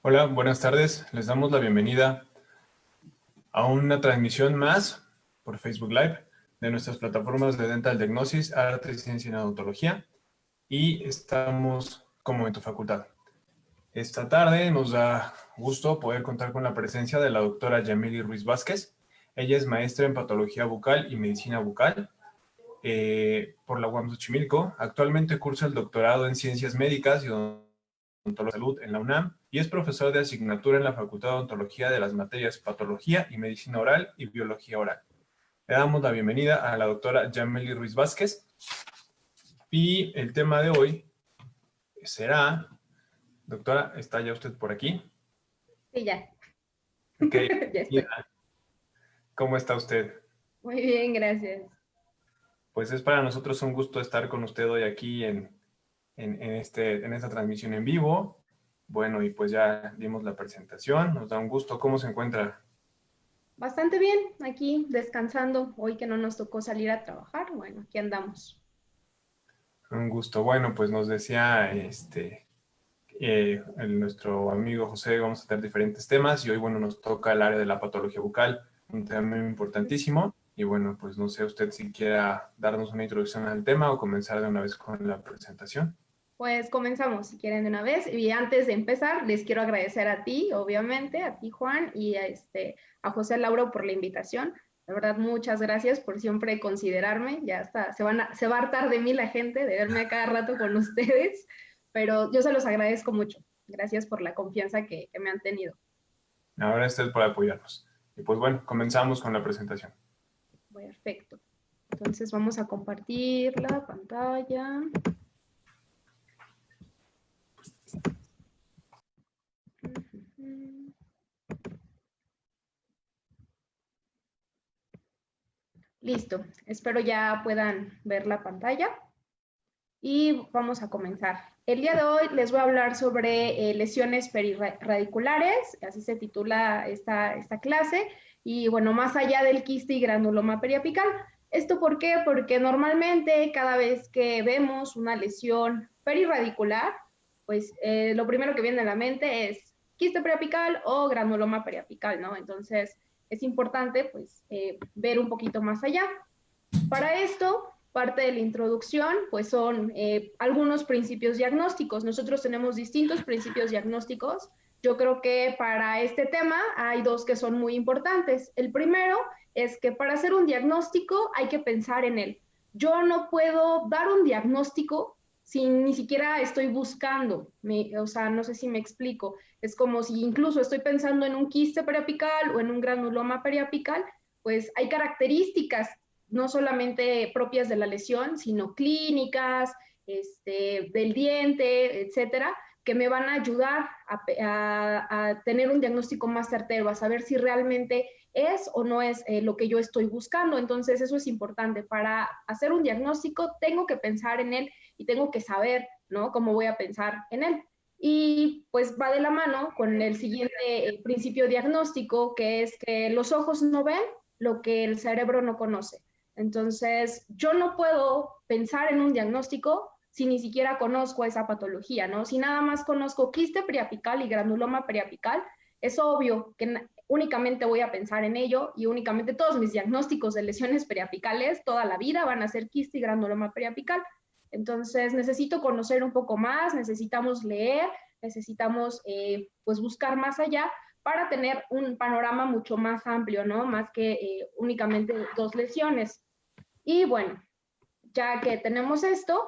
Hola, buenas tardes. Les damos la bienvenida a una transmisión más por Facebook Live de nuestras plataformas de Dental Diagnosis, Arte, Ciencia y Odontología. Y estamos como en tu facultad. Esta tarde nos da gusto poder contar con la presencia de la doctora Yamily Ruiz Vázquez. Ella es maestra en Patología Bucal y Medicina Bucal por la UAM Xochimilco. Actualmente cursa el doctorado en Ciencias Médicas y Odontología de Salud en la UNAM y es profesor de asignatura en la Facultad de Odontología de las materias Patología y Medicina Oral y Biología Oral. Le damos la bienvenida a la doctora Yamily Ruiz Vázquez y el tema de hoy será, doctora, ¿está ya usted por aquí? Sí, ya. Ok, Ya estoy. ¿cómo está usted? Muy bien, gracias. Pues es para nosotros un gusto estar con usted hoy aquí en esta transmisión en vivo. Bueno, y pues ya dimos la presentación, nos da un gusto. ¿Cómo se encuentra? Bastante bien, aquí descansando. Hoy que no nos tocó salir a trabajar, bueno, aquí andamos. Un gusto. Bueno, pues nos decía nuestro amigo José, vamos a tener diferentes temas y hoy, bueno, nos toca el área de la patología bucal, un tema importantísimo. Y bueno, pues no sé usted si quiera darnos una introducción al tema o comenzar de una vez con la presentación. Pues comenzamos, si quieren, de una vez. Y antes de empezar, les quiero agradecer a ti, obviamente, a ti, Juan, y a José Lauro por la invitación. De verdad, muchas gracias por siempre considerarme. Ya está, se va a hartar de mí la gente de verme a cada rato con ustedes, pero yo se los agradezco mucho. Gracias por la confianza que me han tenido. Ahora usted por apoyarnos. Y pues bueno, comenzamos con la presentación. Perfecto. Entonces vamos a compartir la pantalla. Listo, espero ya puedan ver la pantalla y vamos a comenzar. El día de hoy les voy a hablar sobre lesiones periradiculares, así se titula esta clase, y bueno, más allá del quiste y granuloma periapical. ¿Esto por qué? Porque normalmente cada vez que vemos una lesión perirradicular, pues lo primero que viene a la mente es quiste periapical o granuloma periapical, ¿no? Entonces es importante pues ver un poquito más allá. Para esto, parte de la introducción, pues son algunos principios diagnósticos. Nosotros tenemos distintos principios diagnósticos. Yo creo que para este tema hay dos que son muy importantes. El primero es que para hacer un diagnóstico hay que pensar en él. Yo no puedo dar un diagnóstico si ni siquiera estoy buscando, o sea, no sé si me explico. Es como si incluso estoy pensando en un quiste periapical o en un granuloma periapical, pues hay características no solamente propias de la lesión, sino clínicas, del diente, etcétera, que me van a ayudar a tener un diagnóstico más certero, a saber si realmente es o no es lo que yo estoy buscando. Entonces, eso es importante. Para hacer un diagnóstico, tengo que pensar en él y tengo que saber, ¿no?, cómo voy a pensar en él. Y pues va de la mano con el siguiente principio diagnóstico, que es que los ojos no ven lo que el cerebro no conoce. Entonces, yo no puedo pensar en un diagnóstico si ni siquiera conozco esa patología, ¿no? Si nada más conozco quiste periapical y granuloma periapical, es obvio que únicamente voy a pensar en ello y únicamente todos mis diagnósticos de lesiones periapicales toda la vida van a ser quiste y granuloma periapical. Entonces, necesito conocer un poco más, necesitamos leer, necesitamos pues buscar más allá para tener un panorama mucho más amplio, ¿no? Más que únicamente dos lesiones. Y bueno, ya que tenemos esto,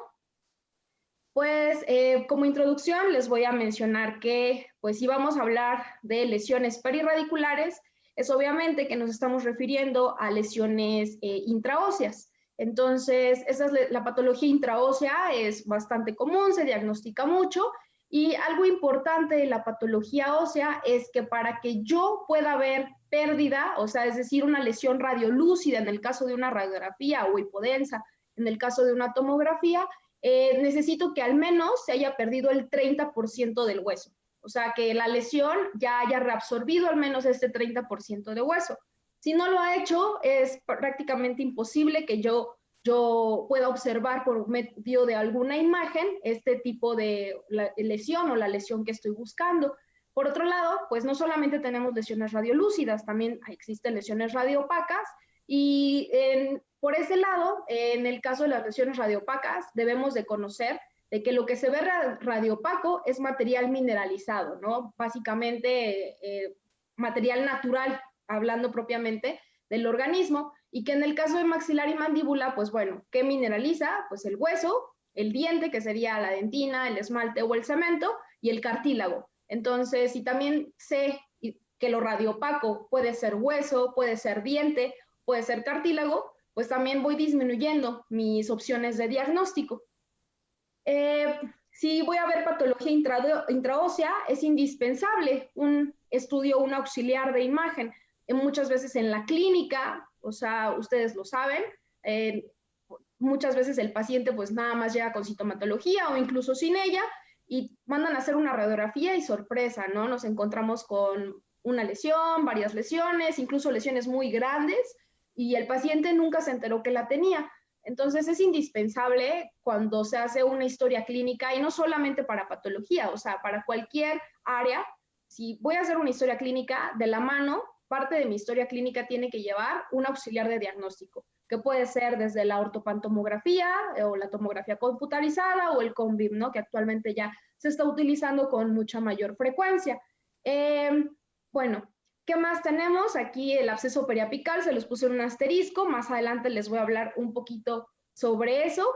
pues como introducción les voy a mencionar que pues si vamos a hablar de lesiones perirradiculares, es obviamente que nos estamos refiriendo a lesiones intraóseas. Entonces, esa es la patología intraósea, es bastante común, se diagnostica mucho, y algo importante de la patología ósea es que para que yo pueda ver pérdida, o sea, es decir, una lesión radiolúcida en el caso de una radiografía o hipodensa en el caso de una tomografía, necesito que al menos se haya perdido el 30% del hueso. O sea, que la lesión ya haya reabsorbido al menos este 30% de hueso. Si no lo ha hecho, es prácticamente imposible que yo pueda observar por medio de alguna imagen este tipo de lesión o la lesión que estoy buscando. Por otro lado, pues no solamente tenemos lesiones radiolúcidas, también existen lesiones radioopacas y por ese lado, en el caso de las lesiones radioopacas, debemos de conocer de que lo que se ve radiopaco es material mineralizado, ¿no? Básicamente material natural, hablando propiamente del organismo, y que en el caso de maxilar y mandíbula, pues bueno, ¿qué mineraliza? Pues el hueso, el diente, que sería la dentina, el esmalte o el cemento, y el cartílago. Entonces, si también sé que lo radiopaco puede ser hueso, puede ser diente, puede ser cartílago, pues también voy disminuyendo mis opciones de diagnóstico. Si voy a ver patología intraósea, es indispensable un estudio, un auxiliar de imagen. Muchas veces en la clínica, o sea, ustedes lo saben, muchas veces el paciente pues nada más llega con sintomatología o incluso sin ella y mandan a hacer una radiografía y sorpresa, ¿no? Nos encontramos con una lesión, varias lesiones, incluso lesiones muy grandes y el paciente nunca se enteró que la tenía. Entonces es indispensable cuando se hace una historia clínica y no solamente para patología, o sea, para cualquier área. Si voy a hacer una historia clínica, de la mano, parte de mi historia clínica tiene que llevar un auxiliar de diagnóstico, que puede ser desde la ortopantomografía o la tomografía computarizada o el CONVIM, ¿no? Que actualmente ya se está utilizando con mucha mayor frecuencia. Bueno, ¿qué más tenemos? Aquí el absceso periapical, se los puse en un asterisco, más adelante les voy a hablar un poquito sobre eso.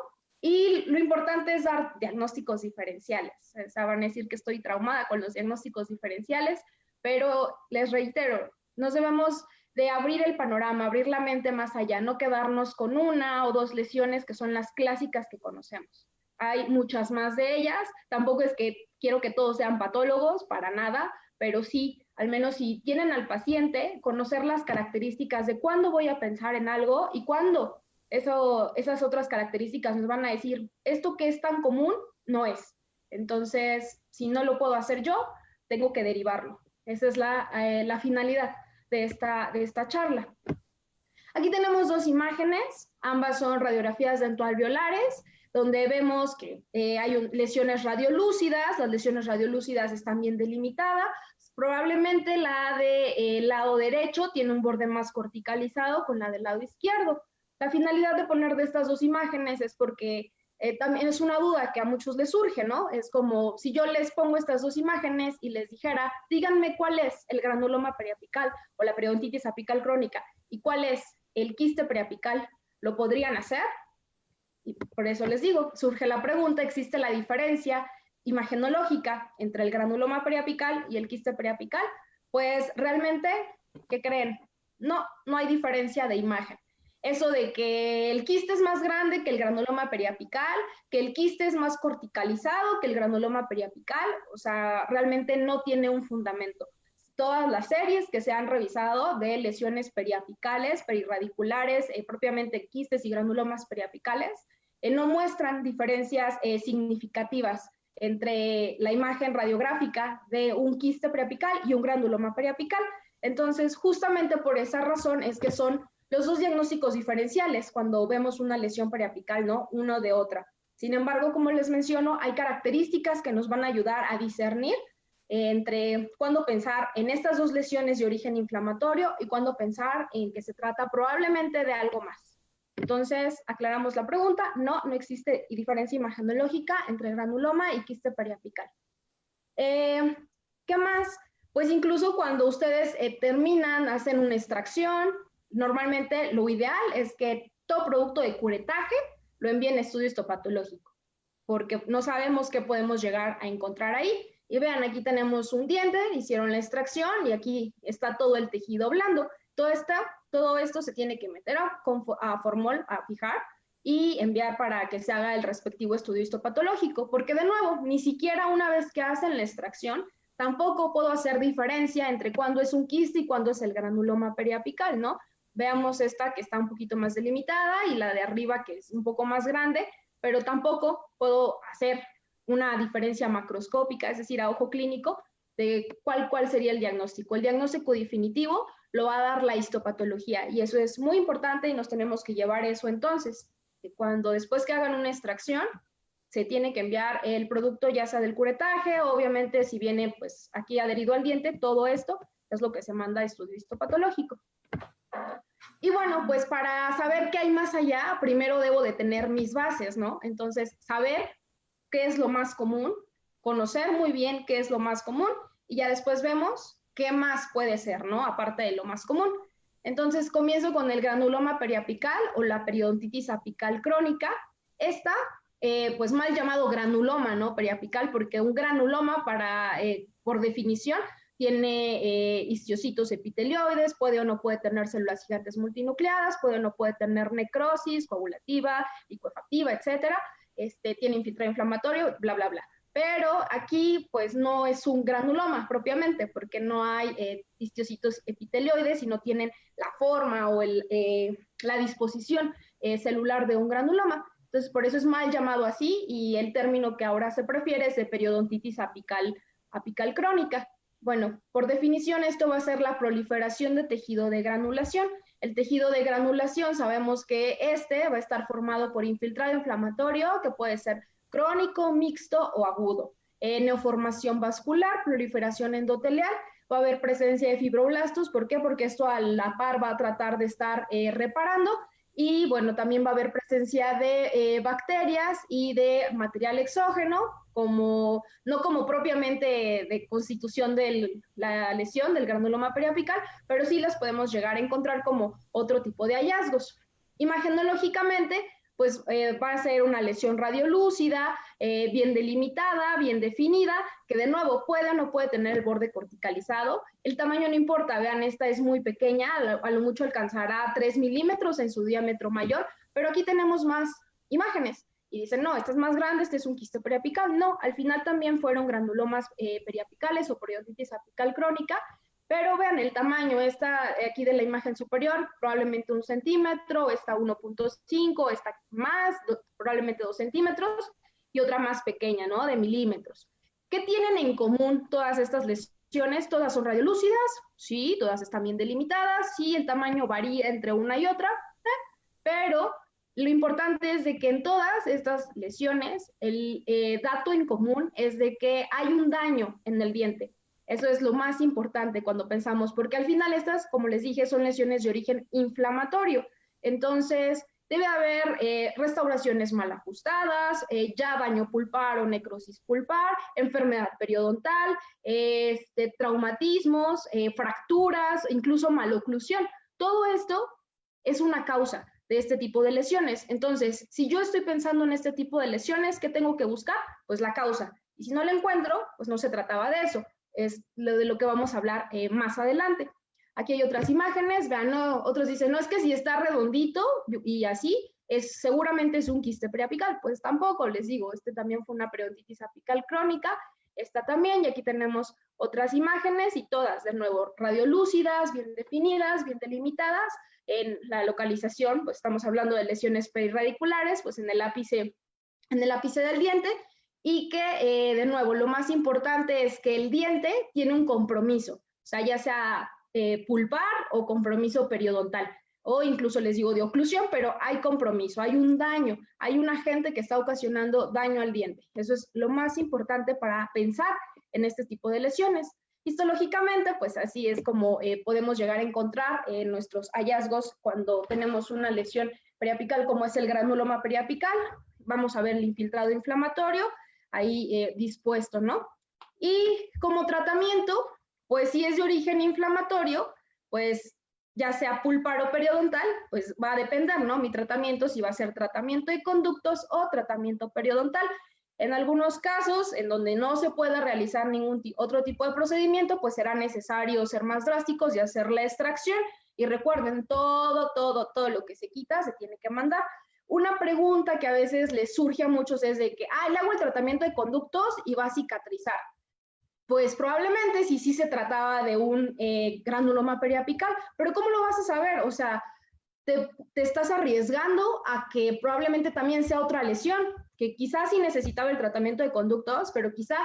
Y lo importante es dar diagnósticos diferenciales. O sea, van a decir que estoy traumada con los diagnósticos diferenciales, pero les reitero, nos debemos de abrir el panorama, abrir la mente más allá, no quedarnos con una o dos lesiones que son las clásicas que conocemos. Hay muchas más de ellas, tampoco es que quiero que todos sean patólogos, para nada, pero sí, al menos si tienen al paciente, conocer las características de cuándo voy a pensar en algo y cuándo. Esas otras características nos van a decir, esto que es tan común no es. Entonces, si no lo puedo hacer yo, tengo que derivarlo. Esa es la finalidad de esta charla. Aquí tenemos dos imágenes, ambas son radiografías dentoalveolares, donde vemos que hay lesiones radiolúcidas, las lesiones radiolúcidas están bien delimitadas, probablemente la del lado derecho tiene un borde más corticalizado con la del lado izquierdo. La finalidad de poner de estas dos imágenes es porque también es una duda que a muchos les surge, ¿no? Es como si yo les pongo estas dos imágenes y les dijera, díganme cuál es el granuloma periapical o la periodontitis apical crónica y cuál es el quiste periapical. ¿Lo podrían hacer? Y por eso les digo, surge la pregunta, ¿existe la diferencia imagenológica entre el granuloma periapical y el quiste periapical? Pues realmente, ¿qué creen? No hay diferencia de imagen. Eso de que el quiste es más grande que el granuloma periapical, que el quiste es más corticalizado que el granuloma periapical, o sea, realmente no tiene un fundamento. Todas las series que se han revisado de lesiones periapicales, perirradiculares, propiamente quistes y granulomas periapicales, no muestran diferencias significativas entre la imagen radiográfica de un quiste periapical y un granuloma periapical. Entonces, justamente por esa razón es que son los dos diagnósticos diferenciales cuando vemos una lesión periapical, ¿no? Uno de otra. Sin embargo, como les menciono, hay características que nos van a ayudar a discernir entre cuándo pensar en estas dos lesiones de origen inflamatorio y cuándo pensar en que se trata probablemente de algo más. Entonces, aclaramos la pregunta, no existe diferencia imagenológica entre granuloma y quiste periapical. ¿Qué más? Pues incluso cuando ustedes terminan, hacen una extracción, normalmente lo ideal es que todo producto de curetaje lo envíen a estudio histopatológico, porque no sabemos qué podemos llegar a encontrar ahí. Y vean, aquí tenemos un diente, hicieron la extracción y aquí está todo el tejido blando. Todo esto se tiene que meter a formol, a fijar y enviar para que se haga el respectivo estudio histopatológico, porque de nuevo, ni siquiera una vez que hacen la extracción, tampoco puedo hacer diferencia entre cuándo es un quiste y cuándo es el granuloma periapical, ¿no? Veamos esta que está un poquito más delimitada y la de arriba que es un poco más grande, pero tampoco puedo hacer una diferencia macroscópica, es decir, a ojo clínico, de cuál sería el diagnóstico. El diagnóstico definitivo lo va a dar la histopatología y eso es muy importante y nos tenemos que llevar eso entonces, que cuando después que hagan una extracción, se tiene que enviar el producto ya sea del curetaje, obviamente si viene pues aquí adherido al diente, todo esto es lo que se manda a estudio histopatológico. Y bueno, pues para saber qué hay más allá, primero debo de tener mis bases, ¿no? Entonces, saber qué es lo más común, conocer muy bien qué es lo más común y ya después vemos qué más puede ser, ¿no? Aparte de lo más común. Entonces, comienzo con el granuloma periapical o la periodontitis apical crónica. Esta, pues mal llamado granuloma, ¿no? Periapical, porque un granuloma, por definición, tiene histocitos epitelioides, puede o no puede tener células gigantes multinucleadas, puede o no puede tener necrosis, coagulativa, licuefactiva, etcétera. Tiene infiltrado inflamatorio, bla, bla, bla. Pero aquí, pues, no es un granuloma propiamente, porque no hay histocitos epitelioides y no tienen la forma o la disposición celular de un granuloma. Entonces, por eso es mal llamado así y el término que ahora se prefiere es de periodontitis apical crónica. Bueno, por definición, esto va a ser la proliferación de tejido de granulación. El tejido de granulación sabemos que va a estar formado por infiltrado inflamatorio, que puede ser crónico, mixto o agudo. Neoformación vascular, proliferación endotelial, va a haber presencia de fibroblastos. ¿Por qué? Porque esto a la par va a tratar de estar reparando. Y bueno, también va a haber presencia de bacterias y de material exógeno, no como propiamente de constitución de la lesión del granuloma periapical, pero sí las podemos llegar a encontrar como otro tipo de hallazgos. Imagenológicamente, pues va a ser una lesión radiolúcida, bien delimitada, bien definida, que de nuevo puede o no puede tener el borde corticalizado. El tamaño no importa, vean, esta es muy pequeña, a lo mucho alcanzará 3 milímetros en su diámetro mayor, pero aquí tenemos más imágenes. Y dicen, no, esta es más grande, este es un quiste periapical. No, al final también fueron granulomas periapicales o periodontitis apical crónica, pero vean el tamaño, esta aquí de la imagen superior, probablemente 1 centímetro, esta 1.5, esta más, probablemente 2 centímetros, y otra más pequeña, ¿no? De milímetros. ¿Qué tienen en común todas estas lesiones? Todas son radiolúcidas, sí, todas están bien delimitadas, sí, el tamaño varía entre una y otra, pero lo importante es de que en todas estas lesiones, el dato en común es de que hay un daño en el diente. Eso es lo más importante cuando pensamos, porque al final estas, como les dije, son lesiones de origen inflamatorio. Entonces, debe haber restauraciones mal ajustadas, ya daño pulpar o necrosis pulpar, enfermedad periodontal, traumatismos, fracturas, incluso maloclusión. Todo esto es una causa de este tipo de lesiones. Entonces, si yo estoy pensando en este tipo de lesiones, ¿qué tengo que buscar? Pues la causa. Y si no la encuentro, pues no se trataba de eso. Es de lo que vamos a hablar más adelante. Aquí hay otras imágenes, vean, no, otros dicen, no, es que si está redondito y así, seguramente es un quiste periapical. Pues tampoco, les digo, también fue una periodontitis apical crónica, esta también, y aquí tenemos otras imágenes y todas, de nuevo, radiolúcidas, bien definidas, bien delimitadas. En la localización, pues estamos hablando de lesiones perirradiculares, pues en el ápice del diente, y que, de nuevo, lo más importante es que el diente tiene un compromiso, o sea, ya sea pulpar o compromiso periodontal, o incluso les digo de oclusión, pero hay compromiso, hay un daño, hay un agente que está ocasionando daño al diente. Eso es lo más importante para pensar en este tipo de lesiones. Histológicamente, pues así es como podemos llegar a encontrar nuestros hallazgos cuando tenemos una lesión periapical como es el granuloma periapical. Vamos a ver el infiltrado inflamatorio ahí dispuesto, ¿no? Y como tratamiento, pues si es de origen inflamatorio, pues ya sea pulpar o periodontal, pues va a depender, ¿no? Mi tratamiento, si va a ser tratamiento de conductos o tratamiento periodontal. En algunos casos, en donde no se pueda realizar ningún otro tipo de procedimiento, pues será necesario ser más drásticos y hacer la extracción. Y recuerden, todo lo que se quita se tiene que mandar. Una pregunta que a veces les surge a muchos es de que, le hago el tratamiento de conductos y va a cicatrizar. Pues probablemente sí se trataba de un granuloma periapical, pero ¿cómo lo vas a saber? O sea, te estás arriesgando a que probablemente también sea otra lesión, que quizás sí necesitaba el tratamiento de conductos, pero quizá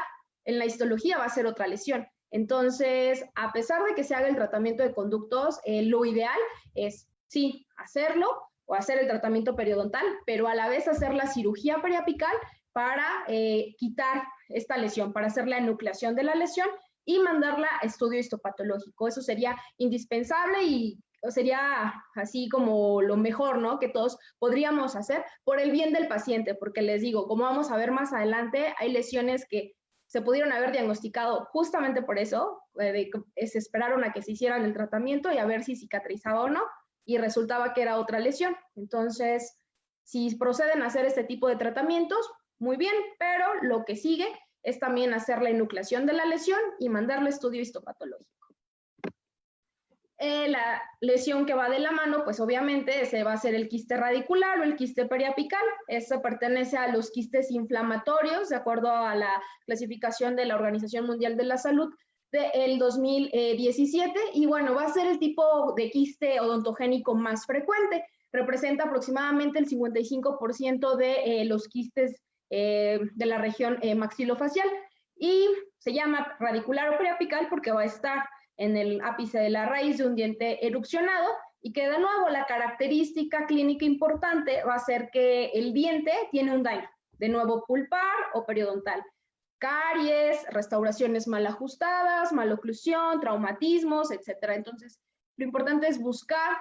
en la histología va a ser otra lesión. Entonces, a pesar de que se haga el tratamiento de conductos, lo ideal es, sí, hacerlo o hacer el tratamiento periodontal, pero a la vez hacer la cirugía periapical, para quitar esta lesión, para hacer la enucleación de la lesión y mandarla a estudio histopatológico. Eso sería indispensable y sería así como lo mejor, ¿no? Que todos podríamos hacer por el bien del paciente, porque les digo, como vamos a ver más adelante, hay lesiones que se pudieron haber diagnosticado justamente por eso, se esperaron a que se hicieran el tratamiento y a ver si cicatrizaba o no, y resultaba que era otra lesión. Entonces, si proceden a hacer este tipo de tratamientos, muy bien, pero lo que sigue es también hacer la enucleación de la lesión y mandarle a estudio histopatológico. La lesión que va de la mano, pues obviamente ese va a ser el quiste radicular o el quiste periapical. Eso pertenece a los quistes inflamatorios, de acuerdo a la clasificación de la Organización Mundial de la Salud del 2017. Y bueno, va a ser el tipo de quiste odontogénico más frecuente. Representa aproximadamente el 55% de los quistes de la región maxilofacial. Y se llama radicular o periapical porque va a estar en el ápice de la raíz de un diente erupcionado y que de nuevo la característica clínica importante va a ser que el diente tiene un daño, de nuevo pulpar o periodontal. Caries, restauraciones mal ajustadas, maloclusión, traumatismos, etcétera. Entonces, lo importante es buscar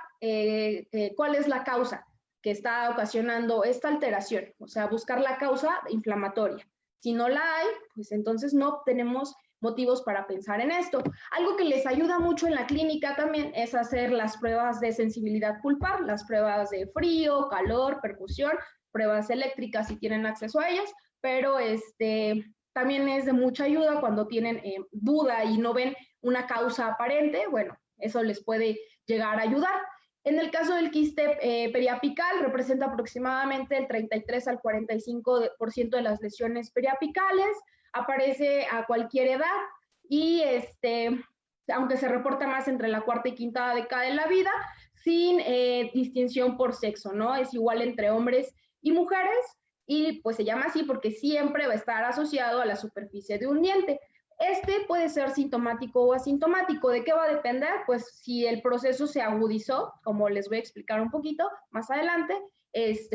cuál es la causa que está ocasionando esta alteración, o sea, buscar la causa inflamatoria. Si no la hay, pues entonces no tenemos motivos para pensar en esto. Algo que les ayuda mucho en la clínica también es hacer las pruebas de sensibilidad pulpar, las pruebas de frío, calor, percusión, pruebas eléctricas si tienen acceso a ellas, pero también es de mucha ayuda cuando tienen duda y no ven una causa aparente. Bueno, eso les puede llegar a ayudar. En el caso del quiste periapical, representa aproximadamente el 33 al 45% de las lesiones periapicales. Aparece a cualquier edad y aunque se reporta más entre la cuarta y quinta década de la vida, sin distinción por sexo, ¿no? Es igual entre hombres y mujeres y pues se llama así porque siempre va a estar asociado a la superficie de un diente. Puede ser sintomático o asintomático. ¿De qué va a depender? Pues si el proceso se agudizó, como les voy a explicar un poquito más adelante,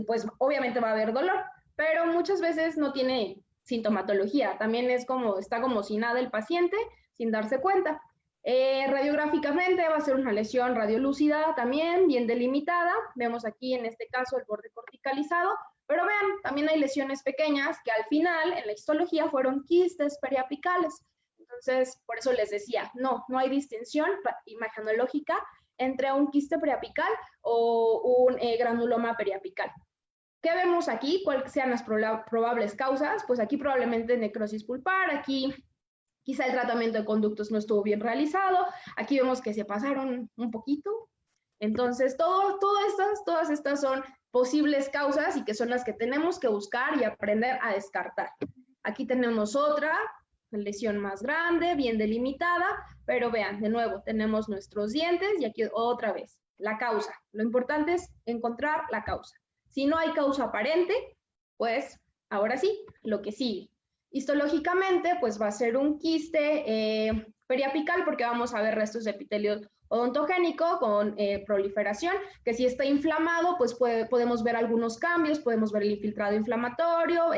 pues obviamente va a haber dolor, pero muchas veces no tiene sintomatología, también está como si nada el paciente, sin darse cuenta. Radiográficamente va a ser una lesión radiolúcida también, bien delimitada, vemos aquí en este caso el borde corticalizado, pero vean, también hay lesiones pequeñas que al final en la histología fueron quistes periapicales. Entonces, por eso les decía, no hay distinción imagenológica entre un quiste periapical o un granuloma periapical. ¿Qué vemos aquí? ¿Cuáles sean las probables causas? Pues aquí probablemente necrosis pulpar, aquí quizá el tratamiento de conductos no estuvo bien realizado, aquí vemos que se pasaron un poquito. Entonces, todas estas son posibles causas y que son las que tenemos que buscar y aprender a descartar. Aquí tenemos otra lesión más grande, bien delimitada, pero vean, de nuevo, tenemos nuestros dientes y aquí otra vez, la causa. Lo importante es encontrar la causa. Si no hay causa aparente, pues ahora sí, lo que sigue. Histológicamente, pues va a ser un quiste periapical porque vamos a ver restos de epitelio odontogénico con proliferación, que si está inflamado, pues podemos ver algunos cambios, podemos ver el infiltrado inflamatorio,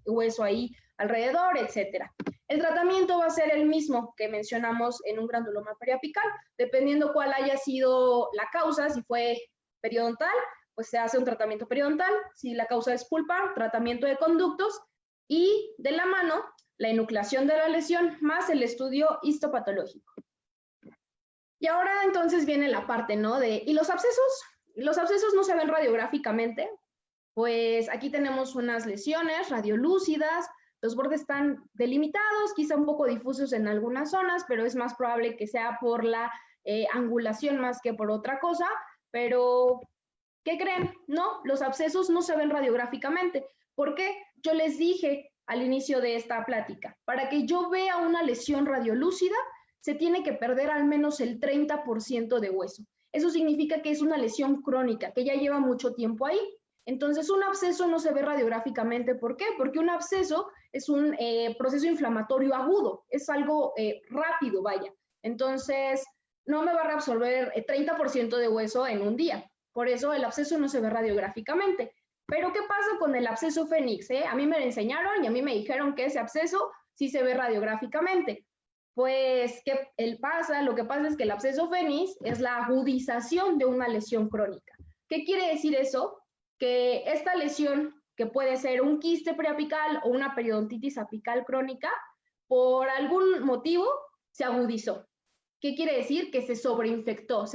hueso ahí alrededor, etcétera. El tratamiento va a ser el mismo que mencionamos en un granuloma periapical, dependiendo cuál haya sido la causa, si fue periodontal, pues se hace un tratamiento periodontal, si la causa es pulpar, tratamiento de conductos y de la mano, la enucleación de la lesión más el estudio histopatológico. Y ahora entonces viene la parte, ¿no? ¿Y los abscesos? Los abscesos no se ven radiográficamente, pues aquí tenemos unas lesiones radiolúcidas, los bordes están delimitados, quizá un poco difusos en algunas zonas, pero es más probable que sea por la angulación más que por otra cosa, pero ¿qué creen? No, los abscesos no se ven radiográficamente. ¿Por qué? Yo les dije al inicio de esta plática, para que yo vea una lesión radiolúcida, se tiene que perder al menos el 30% de hueso. Eso significa que es una lesión crónica, que ya lleva mucho tiempo ahí. Entonces, un absceso no se ve radiográficamente. ¿Por qué? Porque un absceso es un proceso inflamatorio agudo, es algo rápido, vaya. Entonces, no me va a reabsorber el 30% de hueso en un día. Por eso el absceso no se ve radiográficamente. Pero ¿qué pasa con el absceso Fénix? A mí me lo enseñaron y a mí me dijeron que ese absceso sí se ve radiográficamente. Pues, lo que pasa es que el absceso Fénix es la agudización de una lesión crónica. ¿Qué quiere decir eso? Que esta lesión, que puede ser un quiste preapical o una periodontitis apical crónica, por algún motivo se agudizó. ¿Qué quiere decir? Que se sobreinfectó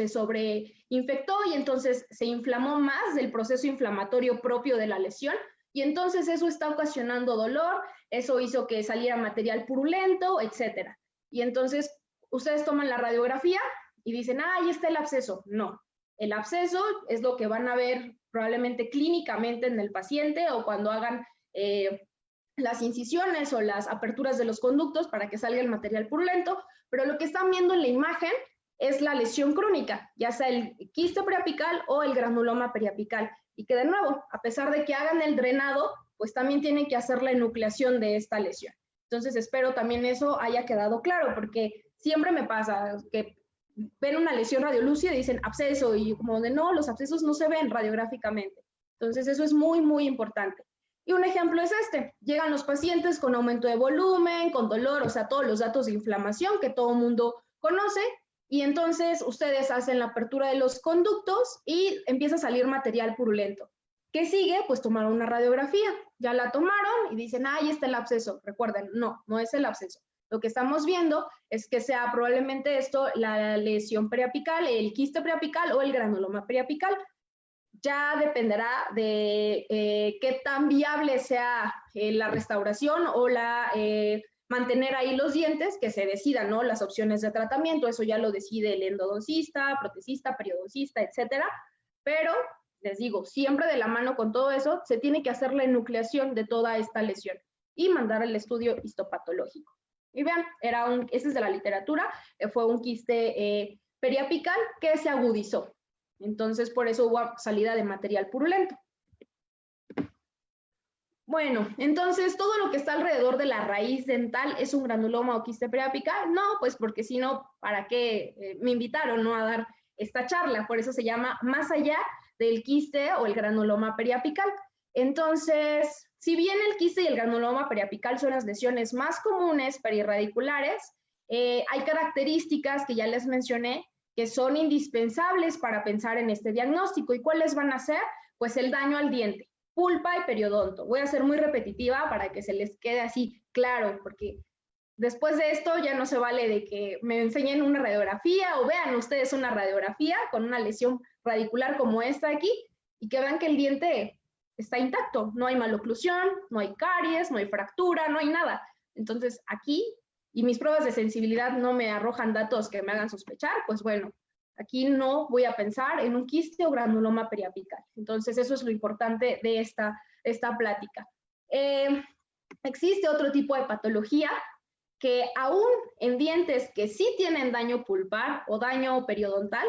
y entonces se inflamó más del proceso inflamatorio propio de la lesión y entonces eso está ocasionando dolor, eso hizo que saliera material purulento, etcétera. Y entonces ustedes toman la radiografía y dicen, ahí está el absceso. No, el absceso es lo que van a ver probablemente clínicamente en el paciente o cuando hagan las incisiones o las aperturas de los conductos para que salga el material purulento, pero lo que están viendo en la imagen es la lesión crónica, ya sea el quiste preapical o el granuloma periapical. Y que de nuevo, a pesar de que hagan el drenado, pues también tienen que hacer la enucleación de esta lesión. Entonces espero también eso haya quedado claro, porque siempre me pasa que ven una lesión radiolúcida y dicen absceso, y como de no, los abscesos no se ven radiográficamente. Entonces eso es muy, muy importante. Y un ejemplo es este, llegan los pacientes con aumento de volumen, con dolor, o sea, todos los datos de inflamación que todo mundo conoce, y entonces ustedes hacen la apertura de los conductos y empieza a salir material purulento. ¿Qué sigue? Pues tomaron una radiografía, ya la tomaron y dicen, ahí está el absceso. Recuerden, no, no es el absceso. Lo que estamos viendo es que sea probablemente esto la lesión periapical, el quiste preapical o el granuloma periapical. Ya dependerá de qué tan viable sea la restauración o mantener ahí los dientes, que se decidan, ¿no? Las opciones de tratamiento, eso ya lo decide el endodoncista, protesista, periodoncista, etcétera. Pero, les digo, siempre de la mano con todo eso, se tiene que hacer la enucleación de toda esta lesión y mandar el estudio histopatológico. Y vean, ese es de la literatura, fue un quiste periapical que se agudizó. Entonces, por eso hubo salida de material purulento. Bueno, entonces, ¿todo lo que está alrededor de la raíz dental es un granuloma o quiste preapical? No, pues porque si no, ¿para qué me invitaron, no, a dar esta charla? Por eso se llama Más allá del quiste o el granuloma periapical. Entonces, si bien el quiste y el granuloma periapical son las lesiones más comunes perirradiculares, hay características que ya les mencioné que son indispensables para pensar en este diagnóstico. ¿Y cuáles van a ser? Pues el daño al diente, pulpa y periodonto. Voy a ser muy repetitiva para que se les quede así claro, porque después de esto ya no se vale de que me enseñen una radiografía o vean ustedes una radiografía con una lesión radicular como esta aquí y que vean que el diente está intacto, no hay maloclusión, no hay caries, no hay fractura, no hay nada. Entonces aquí, y mis pruebas de sensibilidad no me arrojan datos que me hagan sospechar, pues bueno, aquí no voy a pensar en un quiste o granuloma periapical. Entonces eso es lo importante de esta plática. Existe otro tipo de patología que aún en dientes que sí tienen daño pulpar o daño periodontal,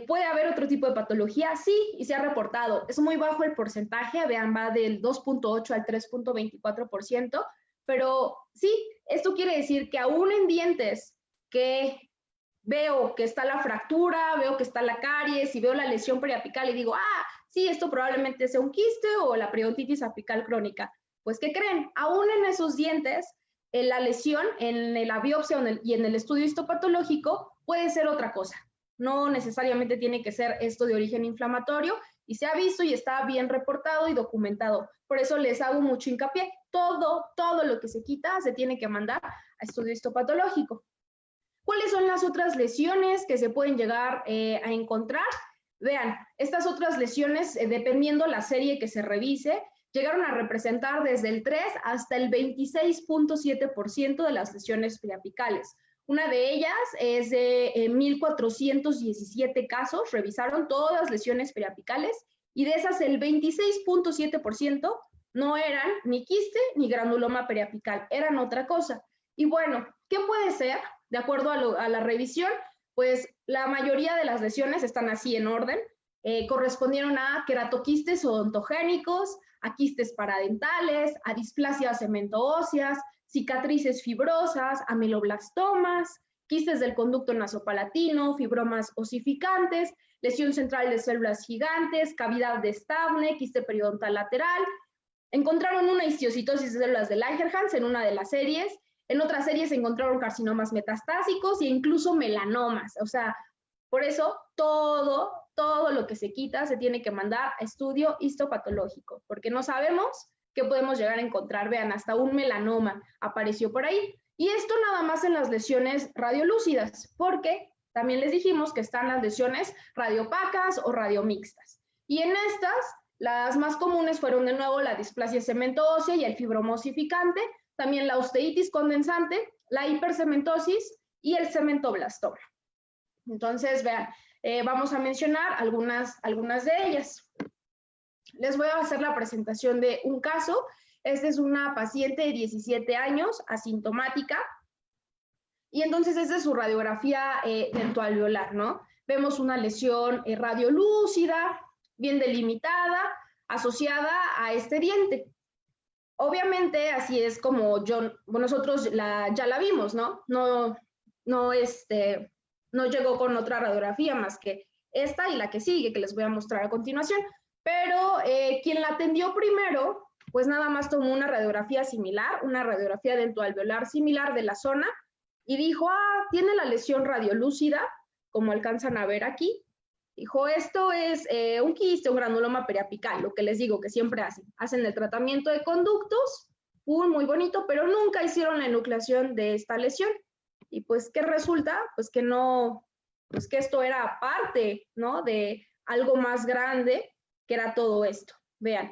puede haber otro tipo de patología, sí, y se ha reportado. Es muy bajo el porcentaje, vean, va del 2.8 al 3.24%, pero sí, esto quiere decir que aún en dientes que veo que está la fractura, veo que está la caries y veo la lesión periapical y digo, sí, esto probablemente sea un quiste o la periodontitis apical crónica. Pues, ¿qué creen? Aún en esos dientes, la lesión en la biopsia y en el estudio histopatológico puede ser otra cosa. No necesariamente tiene que ser esto de origen inflamatorio y se ha visto y está bien reportado y documentado. Por eso les hago mucho hincapié. Todo lo que se quita se tiene que mandar a estudio histopatológico. ¿Cuáles son las otras lesiones que se pueden llegar a encontrar? Vean, estas otras lesiones, dependiendo la serie que se revise, llegaron a representar desde el 3 hasta el 26.7% de las lesiones periapicales. Una de ellas es de 1.417 casos, revisaron todas las lesiones periapicales y de esas el 26.7% no eran ni quiste ni granuloma periapical, eran otra cosa. Y bueno, ¿qué puede ser? De acuerdo a la revisión, pues la mayoría de las lesiones están así en orden, correspondieron a queratoquistes odontogénicos, a quistes paradentales, a displasias cemento-óseas, cicatrices fibrosas, ameloblastomas, quistes del conducto nasopalatino, fibromas osificantes, lesión central de células gigantes, cavidad de Stabne, quiste periodontal lateral. Encontraron una histiocytosis de células de Langerhans en una de las series. En otras series encontraron carcinomas metastásicos e incluso melanomas. O sea, por eso todo lo que se quita se tiene que mandar a estudio histopatológico, porque no sabemos qué podemos llegar a encontrar. Vean, hasta un melanoma apareció por ahí. Y esto nada más en las lesiones radiolúcidas, porque también les dijimos que están las lesiones radiopacas o radiomixtas. Y en estas, las más comunes fueron de nuevo la displasia cemento ósea y el fibroma osificante, también la osteitis condensante, la hipercementosis y el cementoblastoma. Entonces, vean, vamos a mencionar algunas de ellas. Les voy a hacer la presentación de un caso. Esta es una paciente de 17 años, asintomática, y entonces esta es su radiografía dentoalveolar, ¿no? Vemos una lesión radiolúcida, bien delimitada, asociada a este diente. Obviamente, así es como nosotros ya la vimos, ¿no? No llegó con otra radiografía más que esta y la que sigue, que les voy a mostrar a continuación. Pero quien la atendió primero, pues nada más tomó una radiografía similar, una radiografía dentoalveolar similar de la zona, y dijo, tiene la lesión radiolúcida, como alcanzan a ver aquí. Dijo, esto es un quiste, un granuloma periapical, lo que les digo que siempre hacen. Hacen el tratamiento de conductos, muy bonito, pero nunca hicieron la enucleación de esta lesión. Y pues, ¿qué resulta? Pues que pues que esto era parte, ¿no? De algo más grande, que era todo esto. Vean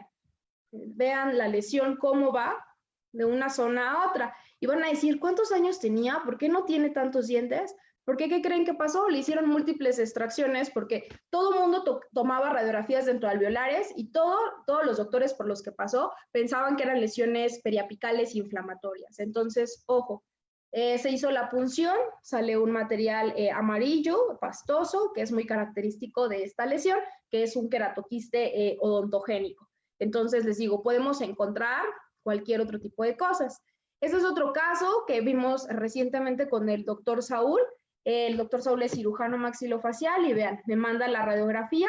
la lesión, cómo va de una zona a otra. Y van a decir, ¿cuántos años tenía? ¿Por qué no tiene tantos dientes? ¿Por qué? ¿Qué creen que pasó? Le hicieron múltiples extracciones porque todo el mundo tomaba radiografías dentoalveolares y todos los doctores por los que pasó pensaban que eran lesiones periapicales inflamatorias. Entonces, ojo, se hizo la punción, sale un material amarillo, pastoso, que es muy característico de esta lesión, que es un queratoquiste odontogénico. Entonces, les digo, podemos encontrar cualquier otro tipo de cosas. Este es otro caso que vimos recientemente con el doctor Saúl. El doctor Saúl es cirujano maxilofacial y vean, me manda la radiografía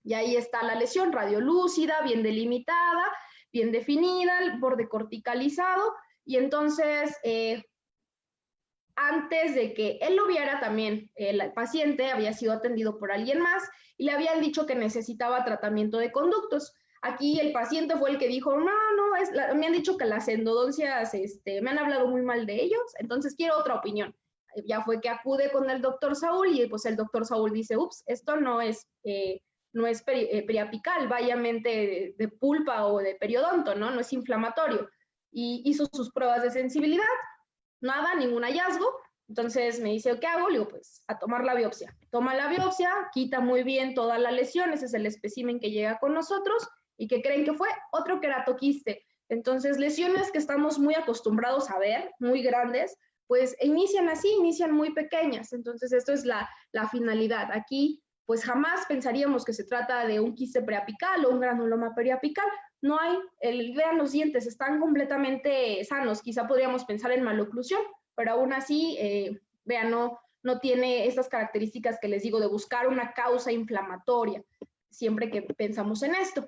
y ahí está la lesión radiolúcida, bien delimitada, bien definida, el borde corticalizado. Y entonces, antes de que él lo viera también, el paciente había sido atendido por alguien más y le habían dicho que necesitaba tratamiento de conductos. Aquí el paciente fue el que dijo, me han dicho que las endodoncias, me han hablado muy mal de ellos, entonces quiero otra opinión. Ya fue que acude con el doctor Saúl y pues el doctor Saúl dice, esto no es periapical, vayamente de pulpa o de periodonto, ¿no? No es inflamatorio. Y hizo sus pruebas de sensibilidad, nada, ningún hallazgo. Entonces me dice, ¿qué hago? Le digo, pues a tomar la biopsia. Toma la biopsia, quita muy bien toda la lesión, ese es el espécimen que llega con nosotros. ¿Y qué creen que fue? Otro queratoquiste. Entonces, lesiones que estamos muy acostumbrados a ver, muy grandes, pues inician así, inician muy pequeñas. Entonces, esto es la finalidad. Aquí, pues jamás pensaríamos que se trata de un quiste preapical o un granuloma periapical. No hay, vean los dientes, están completamente sanos. Quizá podríamos pensar en maloclusión, pero aún así, vean, no tiene estas características que les digo de buscar una causa inflamatoria, siempre que pensamos en esto.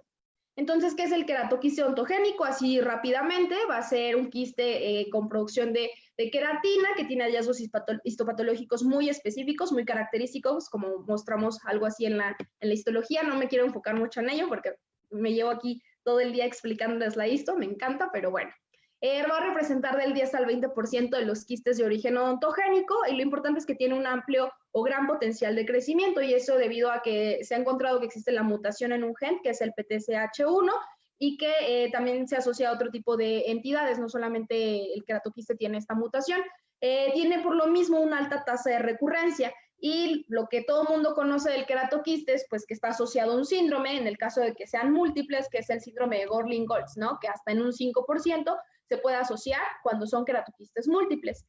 Entonces, ¿qué es el queratoquiste odontogénico? Así rápidamente, va a ser un quiste con producción de queratina que tiene hallazgos histopatológicos muy específicos, muy característicos, como mostramos algo así en la histología. No me quiero enfocar mucho en ello porque me llevo aquí todo el día explicándoles la histo, me encanta, pero bueno. Va a representar del 10 al 20% de los quistes de origen odontogénico y lo importante es que tiene un amplio o gran potencial de crecimiento y eso debido a que se ha encontrado que existe la mutación en un gen que es el PTCH1 y que también se asocia a otro tipo de entidades, no solamente el queratoquiste tiene esta mutación, tiene por lo mismo una alta tasa de recurrencia y lo que todo el mundo conoce del queratoquiste es pues que está asociado a un síndrome, en el caso de que sean múltiples, que es el síndrome de Gorlin-Goltz, ¿no? Que hasta en un 5% se puede asociar cuando son queratoquistes múltiples.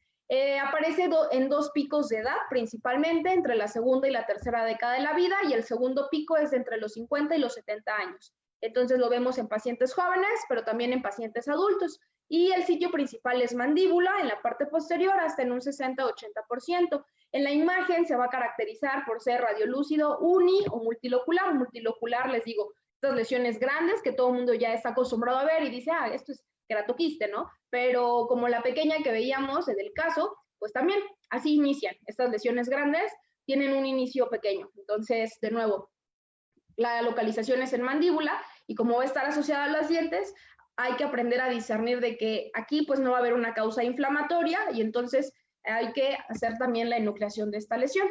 Aparece en dos picos de edad, principalmente entre la segunda y la tercera década de la vida, y el segundo pico es entre los 50 y los 70 años. Entonces lo vemos en pacientes jóvenes, pero también en pacientes adultos. y el sitio principal es mandíbula, en la parte posterior hasta en un 60-80%. En la imagen se va a caracterizar por ser radiolúcido, uni o multilocular. Multilocular, les digo, estas lesiones grandes que todo el mundo ya está acostumbrado a ver y dice, ah, esto es queratoquiste, ¿no? Pero como la pequeña que veíamos en el caso, pues también así inician. Estas lesiones grandes tienen un inicio pequeño. Entonces, de nuevo, la localización es en mandíbula y como va a estar asociada a los dientes, hay que aprender a discernir de que aquí pues no va a haber una causa inflamatoria y entonces hay que hacer también la enucleación de esta lesión.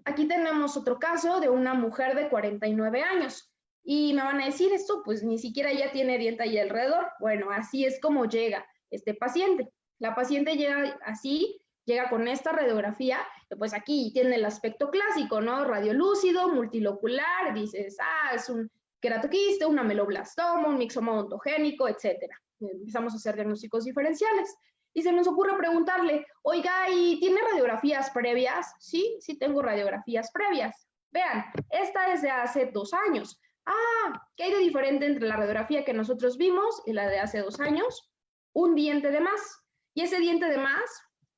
Aquí tenemos otro caso de una mujer de 49 años. Y me van a decir, esto pues ni siquiera ya tiene diente ahí alrededor. Bueno, así es como llega este paciente. La paciente llega así, llega con esta radiografía, pues aquí tiene el aspecto clásico, ¿no? Radiolúcido, multilocular, dices, ah, es un queratoquiste, un ameloblastoma, un mixoma odontogénico, etcétera. Empezamos a hacer diagnósticos diferenciales. Y se nos ocurre preguntarle, oiga, ¿y tiene radiografías previas? Sí, sí tengo radiografías previas. Vean, esta es de hace 2 años. Ah, ¿qué hay de diferente entre la radiografía que nosotros vimos y la de hace 2 años? Un diente de más. Y ese diente de más,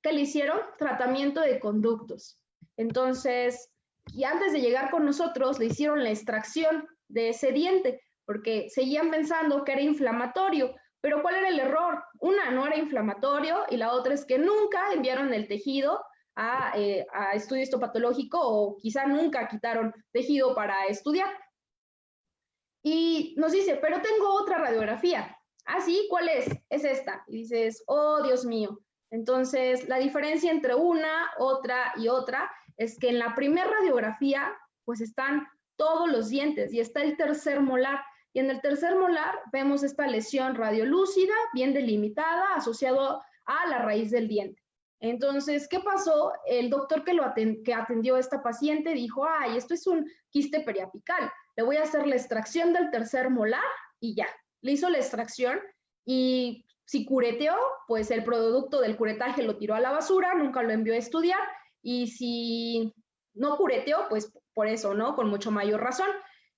¿qué le hicieron? Tratamiento de conductos. Entonces, y antes de llegar con nosotros, le hicieron la extracción de ese diente, porque seguían pensando que era inflamatorio. Pero ¿cuál era el error? Una, no era inflamatorio, y la otra es que nunca enviaron el tejido a estudio histopatológico, o quizá nunca quitaron tejido para estudiar. Y nos dice, pero tengo otra radiografía. ¿Ah, sí? ¿Cuál es? Es esta. Y dices, oh, Dios mío. Entonces, la diferencia entre una, otra y otra es que en la primera radiografía, pues están todos los dientes y está el tercer molar. Y en el tercer molar vemos esta lesión radiolúcida, bien delimitada, asociado a la raíz del diente. Entonces, ¿qué pasó? El doctor que atendió a esta paciente dijo, ay, esto es un quiste periapical. Le voy a hacer la extracción del tercer molar y ya. Le hizo la extracción y si cureteó, pues el producto del curetaje lo tiró a la basura, nunca lo envió a estudiar. Y si no cureteó, pues por eso, ¿no? Con mucho mayor razón.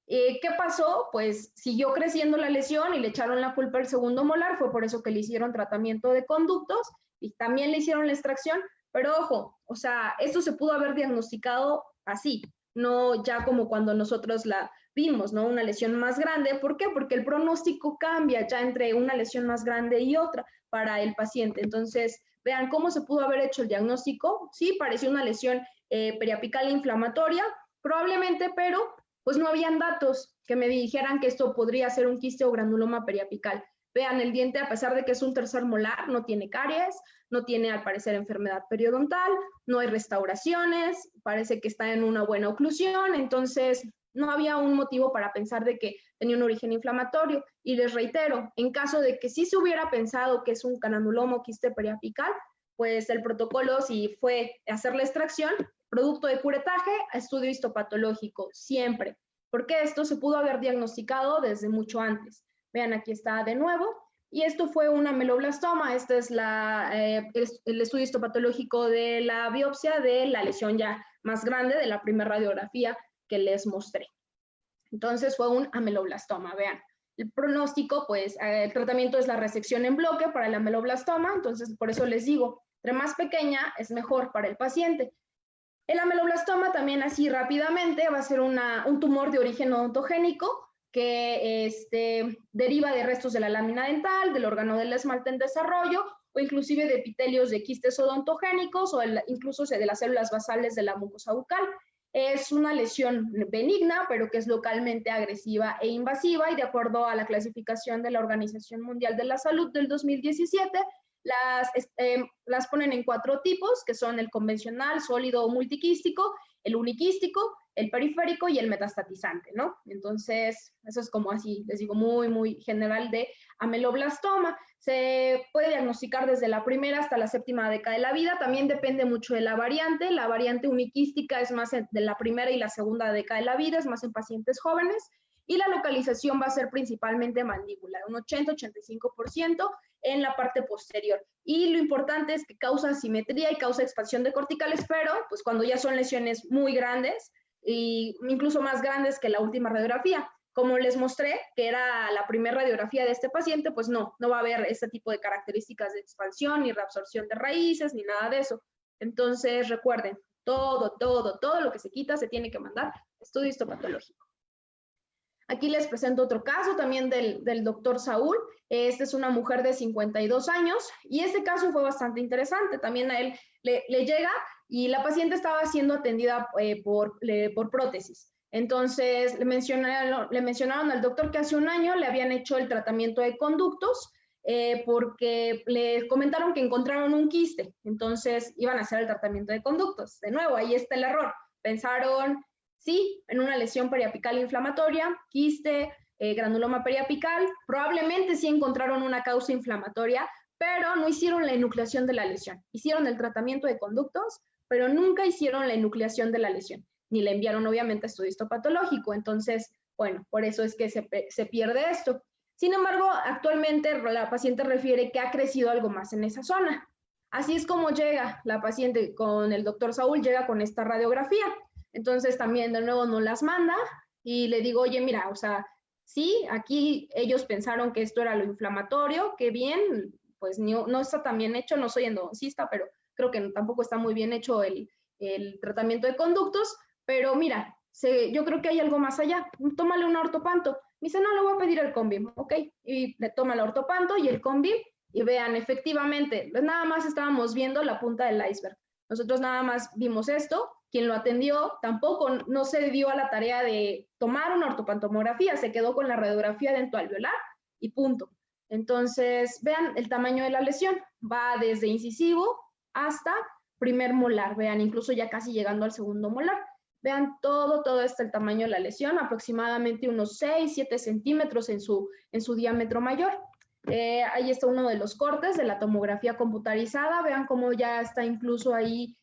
¿Qué pasó? Pues siguió creciendo la lesión y le echaron la culpa al segundo molar, fue por eso que le hicieron tratamiento de conductos y también le hicieron la extracción, pero ojo, o sea, esto se pudo haber diagnosticado así, no ya como cuando nosotros la vimos, ¿no? Una lesión más grande. ¿Por qué? Porque el pronóstico cambia ya entre una lesión más grande y otra para el paciente. Entonces, vean cómo se pudo haber hecho el diagnóstico. Sí, parecía una lesión periapical inflamatoria, probablemente, pero pues no habían datos que me dijeran que esto podría ser un quiste o granuloma periapical. Vean, el diente, a pesar de que es un tercer molar, no tiene caries, no tiene al parecer enfermedad periodontal, no hay restauraciones, parece que está en una buena oclusión, entonces no había un motivo para pensar de que tenía un origen inflamatorio. Y les reitero, en caso de que sí se hubiera pensado que es un granuloma o quiste periapical, pues el protocolo, si fue hacer la extracción, producto de curetaje a estudio histopatológico, siempre, porque esto se pudo haber diagnosticado desde mucho antes. Vean, aquí está de nuevo, y esto fue un ameloblastoma. Este es el estudio histopatológico de la biopsia de la lesión ya más grande de la primera radiografía que les mostré. Entonces fue un ameloblastoma, vean. El pronóstico, pues el tratamiento es la resección en bloque para el ameloblastoma, entonces por eso les digo, entre más pequeña es mejor para el paciente. El ameloblastoma también así rápidamente va a ser un tumor de origen odontogénico que deriva de restos de la lámina dental, del órgano del esmalte en desarrollo o inclusive de epitelios de quistes odontogénicos o incluso de las células basales de la mucosa bucal. Es una lesión benigna, pero que es localmente agresiva e invasiva y de acuerdo a la clasificación de la Organización Mundial de la Salud del 2017, las ponen en 4 tipos, que son el convencional, sólido o multiquístico, el uniquístico, el periférico y el metastatizante, ¿no? Entonces, eso es como así, les digo, muy, muy general de ameloblastoma. Se puede diagnosticar desde la primera hasta la 7ª década de la vida, también depende mucho de la variante uniquística es más de la primera y la 2ª década de la vida, es más en pacientes jóvenes, y la localización va a ser principalmente mandíbula, un 80-85% en la parte posterior. Y lo importante es que causa asimetría y causa expansión de corticales, pero pues cuando ya son lesiones muy grandes, e incluso más grandes que la última radiografía. como les mostré, que era la primera radiografía de este paciente, pues no va a haber este tipo de características de expansión, ni reabsorción de raíces, ni nada de eso. Entonces, recuerden, todo lo que se quita se tiene que mandar a estudio histopatológico. Aquí les presento otro caso también del doctor Saúl. Esta es una mujer de 52 años y este caso fue bastante interesante. También a él le llega y la paciente estaba siendo atendida por prótesis. Entonces le mencionaron al doctor que hace un año le habían hecho el tratamiento de conductos porque le comentaron que encontraron un quiste. Entonces iban a hacer el tratamiento de conductos. De nuevo, ahí está el error. Pensaron... sí, en una lesión periapical inflamatoria, quiste, granuloma periapical, probablemente sí encontraron una causa inflamatoria, pero no hicieron la enucleación de la lesión. Hicieron el tratamiento de conductos, pero nunca hicieron la enucleación de la lesión, ni la enviaron obviamente a estudio histopatológico. Entonces, bueno, por eso es que se pierde esto. Sin embargo, actualmente la paciente refiere que ha crecido algo más en esa zona. Así es como llega la paciente con el doctor Saúl, llega con esta radiografía. Entonces también de nuevo nos las manda y le digo, oye, mira, o sea, sí, aquí ellos pensaron que esto era lo inflamatorio, qué bien, pues no está tan bien hecho, no soy endodoncista, pero creo que tampoco está muy bien hecho el tratamiento de conductos, pero mira, yo creo que hay algo más allá, tómale un ortopanto. Me dice, no, le voy a pedir el Convim, ok, y le toma el ortopanto y el Convim, y vean, efectivamente, nada más estábamos viendo la punta del iceberg. Nosotros nada más vimos esto, quien lo atendió tampoco no se dio a la tarea de tomar una ortopantomografía, se quedó con la radiografía dentoalveolar y punto. Entonces, vean el tamaño de la lesión, va desde incisivo hasta primer molar, vean, incluso ya casi llegando al segundo molar. Vean todo este el tamaño de la lesión, aproximadamente unos 6-7 centímetros en su diámetro mayor. Ahí está uno de los cortes de la tomografía computarizada, vean cómo ya está incluso ahí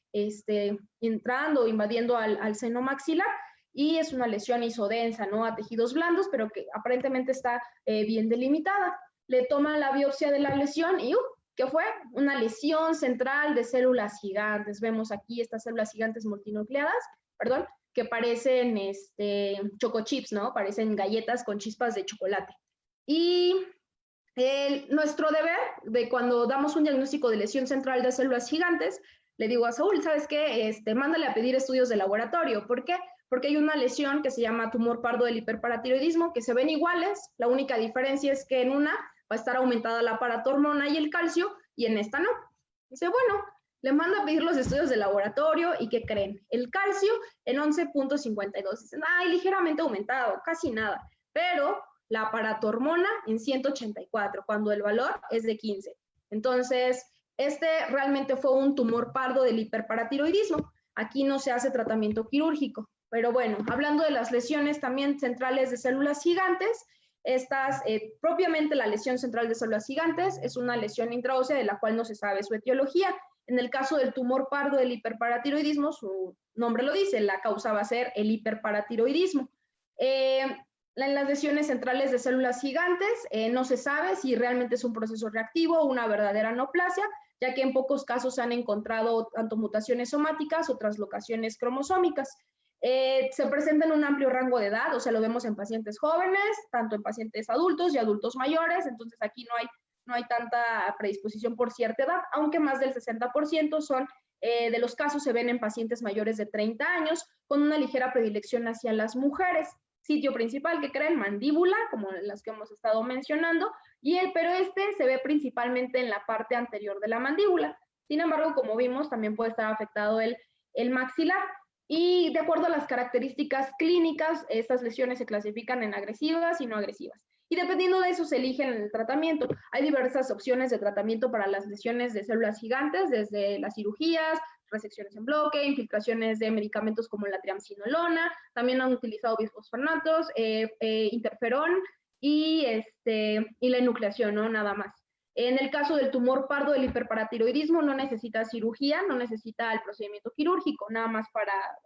entrando, invadiendo al seno maxilar, y es una lesión isodensa, ¿no? A tejidos blandos, pero que aparentemente está bien delimitada. Le toman la biopsia de la lesión y ¿qué fue? Una lesión central de células gigantes. Vemos aquí estas células gigantes multinucleadas, perdón, que parecen chocochips, ¿no? Parecen galletas con chispas de chocolate. Y nuestro deber de cuando damos un diagnóstico de lesión central de células gigantes, le digo a Saúl, ¿sabes qué? Mándale a pedir estudios de laboratorio. ¿Por qué? Porque hay una lesión que se llama tumor pardo del hiperparatiroidismo, que se ven iguales, la única diferencia es que en una va a estar aumentada la paratormona y el calcio, y en esta no. Dice, bueno, le mando a pedir los estudios de laboratorio, ¿y qué creen? El calcio en 11.52. Dicen, ay, ligeramente aumentado, casi nada, pero la paratormona en 184, cuando el valor es de 15. Entonces, realmente fue un tumor pardo del hiperparatiroidismo. Aquí no se hace tratamiento quirúrgico. Pero bueno, hablando de las lesiones también centrales de células gigantes, propiamente la lesión central de células gigantes es una lesión intraósea de la cual no se sabe su etiología. En el caso del tumor pardo del hiperparatiroidismo, su nombre lo dice, la causa va a ser el hiperparatiroidismo. En las lesiones centrales de células gigantes no se sabe si realmente es un proceso reactivo o una verdadera neoplasia, ya que en pocos casos se han encontrado tanto mutaciones somáticas o translocaciones cromosómicas. Se presenta en un amplio rango de edad, o sea, lo vemos en pacientes jóvenes, tanto en pacientes adultos y adultos mayores, entonces aquí no hay tanta predisposición por cierta edad, aunque más del 60% de los casos se ven en pacientes mayores de 30 años, con una ligera predilección hacia las mujeres. Sitio principal, que creen, mandíbula, como las que hemos estado mencionando, pero se ve principalmente en la parte anterior de la mandíbula. Sin embargo, como vimos, también puede estar afectado el maxilar. Y de acuerdo a las características clínicas, estas lesiones se clasifican en agresivas y no agresivas. Y dependiendo de eso se eligen el tratamiento. Hay diversas opciones de tratamiento para las lesiones de células gigantes, desde las cirugías, resecciones en bloque, infiltraciones de medicamentos como la triamcinolona, también han utilizado bisfosfonatos, interferón y la enucleación, ¿no? Nada más. En el caso del tumor pardo del hiperparatiroidismo no necesita cirugía, no necesita el procedimiento quirúrgico, nada más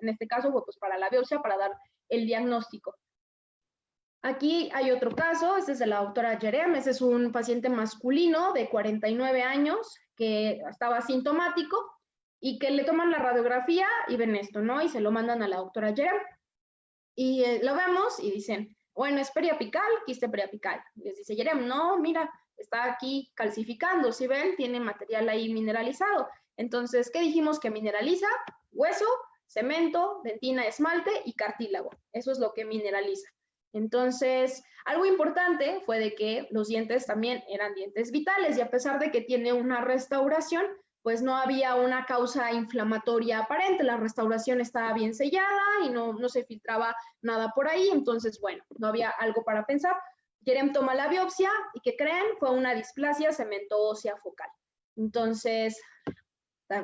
en este caso, pues para la biopsia, para dar el diagnóstico. Aquí hay otro caso, este es de la doctora Jerem, este es un paciente masculino de 49 años que estaba asintomático y que le toman la radiografía y ven esto, ¿no? Y se lo mandan a la doctora Jerem. Y lo vemos y dicen, Bueno, es periapical, quiste periapical. Les dice Jerem, no, mira, está aquí calcificando, ¿sí ven? Tiene material ahí mineralizado. Entonces, ¿qué dijimos que mineraliza? Hueso, cemento, dentina, esmalte y cartílago. Eso es lo que mineraliza. Entonces, algo importante fue de que los dientes también eran dientes vitales y a pesar de que tiene una restauración, pues no había una causa inflamatoria aparente, la restauración estaba bien sellada y no se filtraba nada por ahí, entonces, bueno, no había algo para pensar. Jerem toma la biopsia y ¿qué creen? Fue una displasia cemento-ósea focal. Entonces,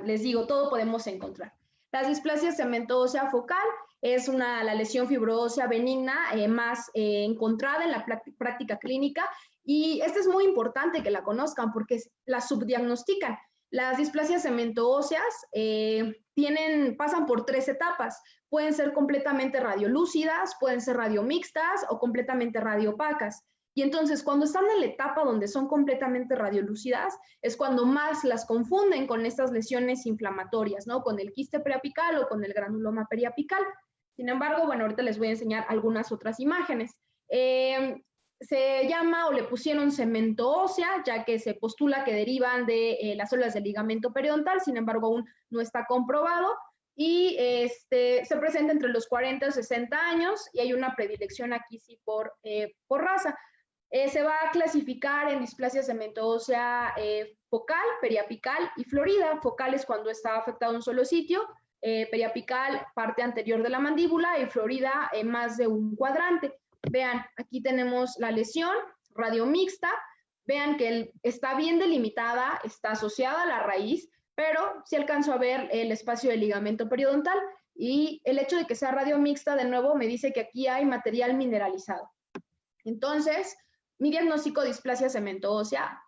les digo, todo podemos encontrar. Las displasias cemento-ósea focal es la lesión fibroósea benigna más encontrada en la práctica clínica y esta es muy importante que la conozcan porque la subdiagnostican. Las displasias cemento-óseas pasan por 3 etapas. Pueden ser completamente radiolúcidas, pueden ser radiomixtas o completamente radiopacas. Y entonces, cuando están en la etapa donde son completamente radiolúcidas, es cuando más las confunden con estas lesiones inflamatorias, ¿no? Con el quiste periapical o con el granuloma periapical. Sin embargo, bueno, ahorita les voy a enseñar algunas otras imágenes. Se llama o le pusieron cemento ósea, ya que se postula que derivan de las células del ligamento periodontal, sin embargo, aún no está comprobado. Y se presenta entre los 40 y 60 años y hay una predilección aquí sí por raza. Se va a clasificar en displasia cemento ósea focal, periapical y florida. Focal es cuando está afectado un solo sitio, periapical parte anterior de la mandíbula y florida más de un cuadrante. Vean, aquí tenemos la lesión radiomixta. Vean que está bien delimitada, está asociada a la raíz, pero sí alcanzo a ver el espacio del ligamento periodontal y el hecho de que sea radiomixta de nuevo me dice que aquí hay material mineralizado. Entonces, mi diagnóstico de displasia cemento ósea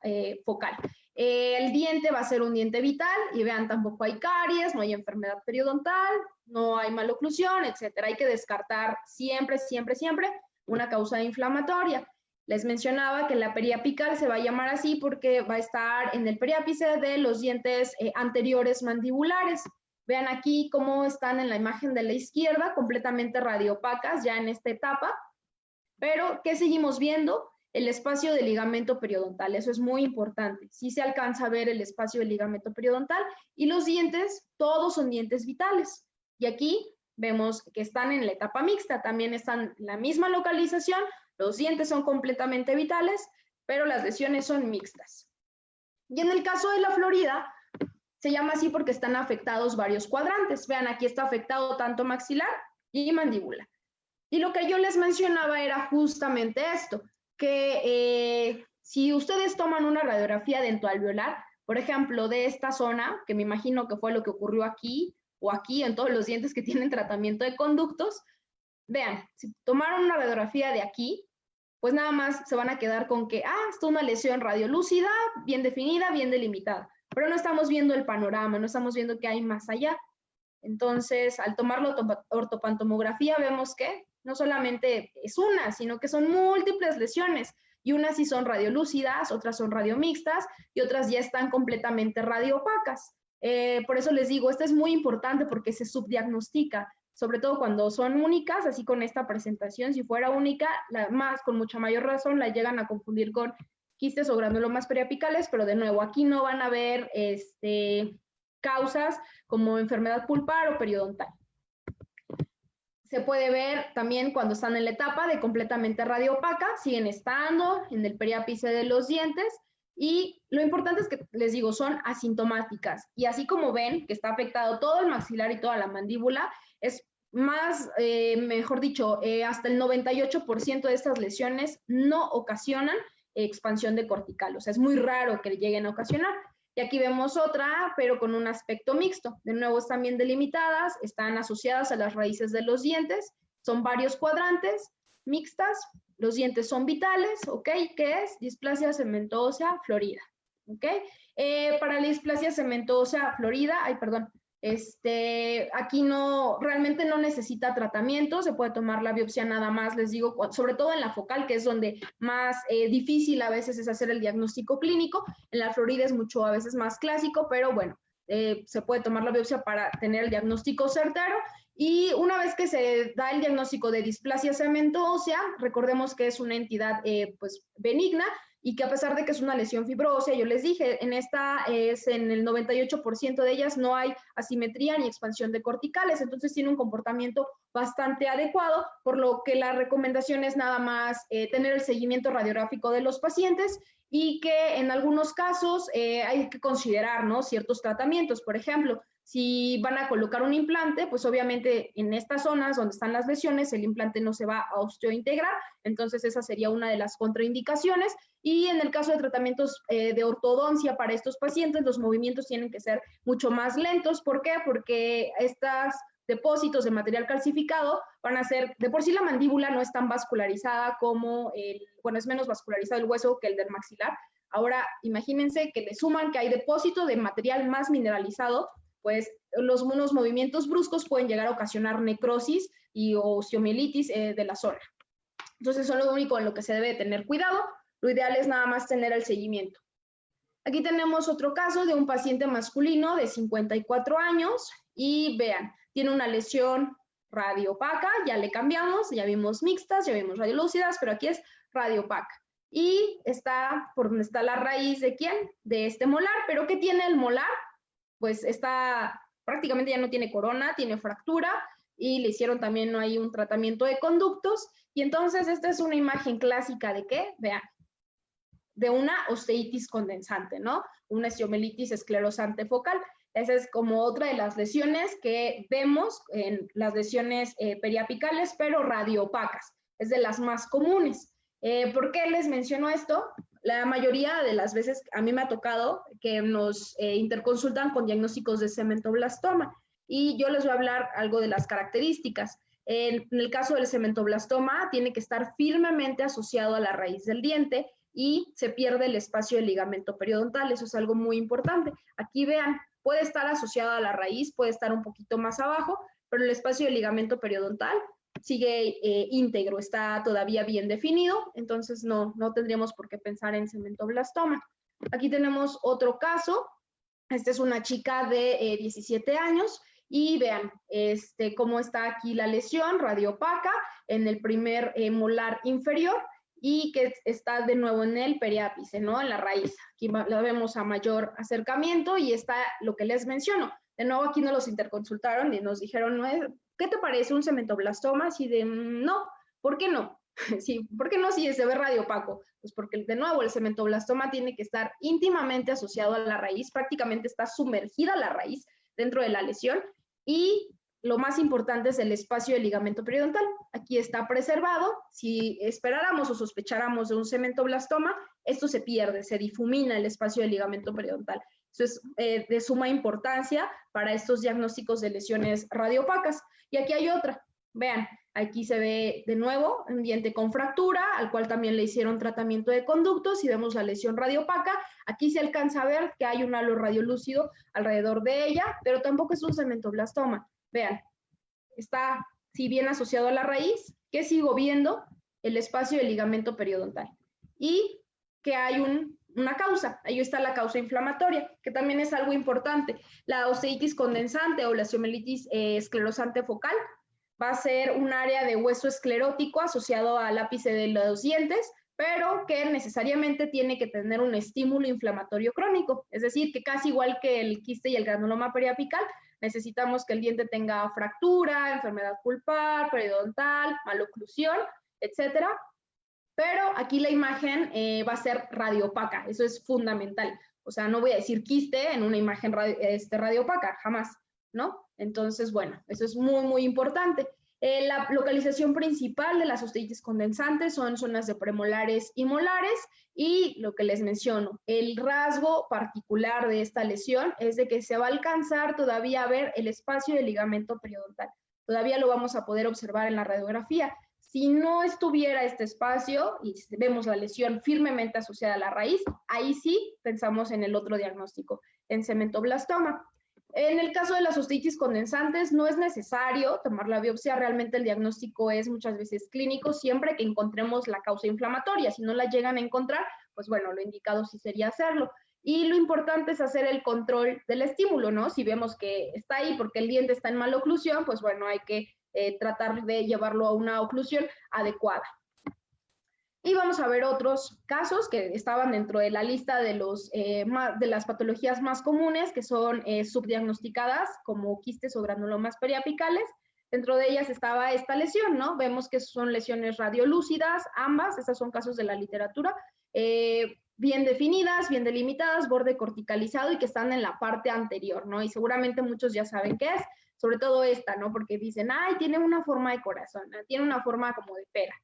focal. El diente va a ser un diente vital y vean, tampoco hay caries, no hay enfermedad periodontal, no hay maloclusión, etcétera. Hay que descartar siempre, siempre, siempre una causa inflamatoria. Les mencionaba que la periapical se va a llamar así porque va a estar en el periápice de los dientes anteriores mandibulares. Vean aquí cómo están en la imagen de la izquierda, completamente radiopacas ya en esta etapa. Pero, ¿qué seguimos viendo? El espacio del ligamento periodontal, eso es muy importante. Sí se alcanza a ver el espacio del ligamento periodontal y los dientes, todos son dientes vitales. Y aquí vemos que están en la etapa mixta, también están en la misma localización, los dientes son completamente vitales, pero las lesiones son mixtas. Y en el caso de la florida, se llama así porque están afectados varios cuadrantes. Vean, aquí está afectado tanto maxilar y mandíbula. Y lo que yo les mencionaba era justamente esto, que si ustedes toman una radiografía dentoalveolar, por ejemplo, de esta zona, que me imagino que fue lo que ocurrió aquí o aquí en todos los dientes que tienen tratamiento de conductos, vean, si tomaron una radiografía de aquí, pues nada más se van a quedar con que, está una lesión radiolúcida, bien definida, bien delimitada, pero no estamos viendo el panorama, no estamos viendo qué hay más allá. Entonces, al tomar la ortopantomografía, vemos que no solamente es una, sino que son múltiples lesiones. Y unas sí son radiolúcidas, otras son radiomixtas y otras ya están completamente radiopacas. Por eso les digo, esto es muy importante porque se subdiagnostica, sobre todo cuando son únicas, así con esta presentación. Si fuera única, con mucha mayor razón la llegan a confundir con quistes o granulomas periapicales, pero de nuevo, aquí no van a ver causas como enfermedad pulpar o periodontal. Se puede ver también cuando están en la etapa de completamente radiopaca, siguen estando en el periápice de los dientes y lo importante es que, les digo, son asintomáticas y así como ven que está afectado todo el maxilar y toda la mandíbula, es más, mejor dicho, hasta el 98% de estas lesiones no ocasionan expansión de cortical, o sea, es muy raro que lleguen a ocasionar. Y aquí vemos otra, pero con un aspecto mixto. De nuevo, están bien delimitadas, están asociadas a las raíces de los dientes, son varios cuadrantes, mixtas, los dientes son vitales, ¿ok? ¿Qué es? Displasia cemento ósea florida, ¿ok? Para la displasia cemento ósea florida, aquí realmente no necesita tratamiento, se puede tomar la biopsia nada más, les digo, sobre todo en la focal, que es donde más difícil a veces es hacer el diagnóstico clínico, en la florida es mucho a veces más clásico, pero bueno, se puede tomar la biopsia para tener el diagnóstico certero Y una vez que se da el diagnóstico de displasia cemento ósea, recordemos que es una entidad pues benigna y que a pesar de que es una lesión fibrosa, yo les dije, en esta es en el 98% de ellas no hay asimetría ni expansión de corticales, entonces tiene un comportamiento bastante adecuado, por lo que la recomendación es nada más tener el seguimiento radiográfico de los pacientes y que en algunos casos hay que considerar, ¿no?, ciertos tratamientos. Por ejemplo, si van a colocar un implante, pues obviamente en estas zonas donde están las lesiones, el implante no se va a osteointegrar, entonces esa sería una de las contraindicaciones. Y en el caso de tratamientos de ortodoncia para estos pacientes, los movimientos tienen que ser mucho más lentos. ¿Por qué? Porque estos depósitos de material calcificado van a ser, de por sí la mandíbula no es tan vascularizada como bueno, es menos vascularizado el hueso que el del maxilar. Ahora, imagínense que le suman que hay depósito de material más mineralizado, pues unos movimientos bruscos pueden llegar a ocasionar necrosis y osteomielitis de la zona. Entonces, eso es lo único en lo que se debe tener cuidado. Lo ideal es nada más tener el seguimiento. Aquí tenemos otro caso de un paciente masculino de 54 años y vean, tiene una lesión radiopaca, ya le cambiamos, ya vimos mixtas, ya vimos radiolúcidas, pero aquí es radiopaca. Y está por donde está la raíz de ¿quién? De este molar, pero ¿qué tiene el molar? Pues está, prácticamente ya no tiene corona, tiene fractura y le hicieron también ahí un tratamiento de conductos. Y entonces esta es una imagen clásica de ¿qué? Vean, de una osteitis condensante, ¿no? Una osteomielitis esclerosante focal. Esa es como otra de las lesiones que vemos en las lesiones periapicales, pero radiopacas. Es de las más comunes. ¿Por qué les menciono esto? La mayoría de las veces a mí me ha tocado que nos interconsultan con diagnósticos de cementoblastoma y yo les voy a hablar algo de las características. En el caso del cementoblastoma tiene que estar firmemente asociado a la raíz del diente y se pierde el espacio del ligamento periodontal. Eso es algo muy importante. Aquí vean, puede estar asociado a la raíz, puede estar un poquito más abajo, pero el espacio del ligamento periodontal sigue íntegro, está todavía bien definido, entonces no tendríamos por qué pensar en cementoblastoma. Aquí tenemos otro caso. Esta es una chica de 17 años y vean cómo está aquí la lesión radiopaca en el primer molar inferior y que está de nuevo en el periápice, ¿no? En la raíz. Aquí la vemos a mayor acercamiento y está lo que les menciono. De nuevo aquí nos los interconsultaron y nos dijeron, ¿qué te parece un cementoblastoma? Así de, no, ¿por qué no? Sí, ¿por qué no si se ve radiopaco? Pues porque de nuevo el cementoblastoma tiene que estar íntimamente asociado a la raíz, prácticamente está sumergida la raíz dentro de la lesión y lo más importante es el espacio del ligamento periodontal. Aquí está preservado. Si esperáramos o sospecháramos de un cementoblastoma, esto se pierde, se difumina el espacio del ligamento periodontal. Eso es de suma importancia para estos diagnósticos de lesiones radiopacas. Y aquí hay otra. Vean, aquí se ve de nuevo un diente con fractura, al cual también le hicieron tratamiento de conductos y vemos la lesión radiopaca. Aquí se alcanza a ver que hay un halo radiolúcido alrededor de ella, pero tampoco es un cementoblastoma. Vean, está si bien asociado a la raíz, que sigo viendo el espacio del ligamento periodontal y que hay una causa, ahí está la causa inflamatoria, que también es algo importante. La osteitis condensante o la osteomielitis esclerosante focal va a ser un área de hueso esclerótico asociado al ápice de los dientes, pero que necesariamente tiene que tener un estímulo inflamatorio crónico, es decir, que casi igual que el quiste y el granuloma periapical, necesitamos que el diente tenga fractura, enfermedad pulpar, periodontal, maloclusión, etcétera. Pero aquí la imagen va a ser radiopaca, eso es fundamental. O sea, no voy a decir quiste en una imagen radiopaca, jamás, ¿no? Entonces, bueno, eso es muy, muy importante. La localización principal de las osteitis condensantes son zonas de premolares y molares y lo que les menciono, el rasgo particular de esta lesión es de que se va a alcanzar todavía a ver el espacio del ligamento periodontal. Todavía lo vamos a poder observar en la radiografía. Si no estuviera este espacio y vemos la lesión firmemente asociada a la raíz, ahí sí pensamos en el otro diagnóstico, en cementoblastoma. En el caso de las osteitis condensantes no es necesario tomar la biopsia, realmente el diagnóstico es muchas veces clínico siempre que encontremos la causa inflamatoria. Si no la llegan a encontrar, pues bueno, lo indicado sí sería hacerlo. Y lo importante es hacer el control del estímulo, ¿no? Si vemos que está ahí porque el diente está en mala oclusión, pues bueno, hay que tratar de llevarlo a una oclusión adecuada. Y vamos a ver otros casos que estaban dentro de la lista de las patologías más comunes, que son subdiagnosticadas como quistes o granulomas periapicales. Dentro de ellas estaba esta lesión, ¿no? Vemos que son lesiones radiolúcidas, ambas, estos son casos de la literatura, bien definidas, bien delimitadas, borde corticalizado y que están en la parte anterior, ¿no? Y seguramente muchos ya saben qué es, sobre todo esta, ¿no? Porque dicen, ay, tiene una forma de corazón, ¿no? Tiene una forma como de pera.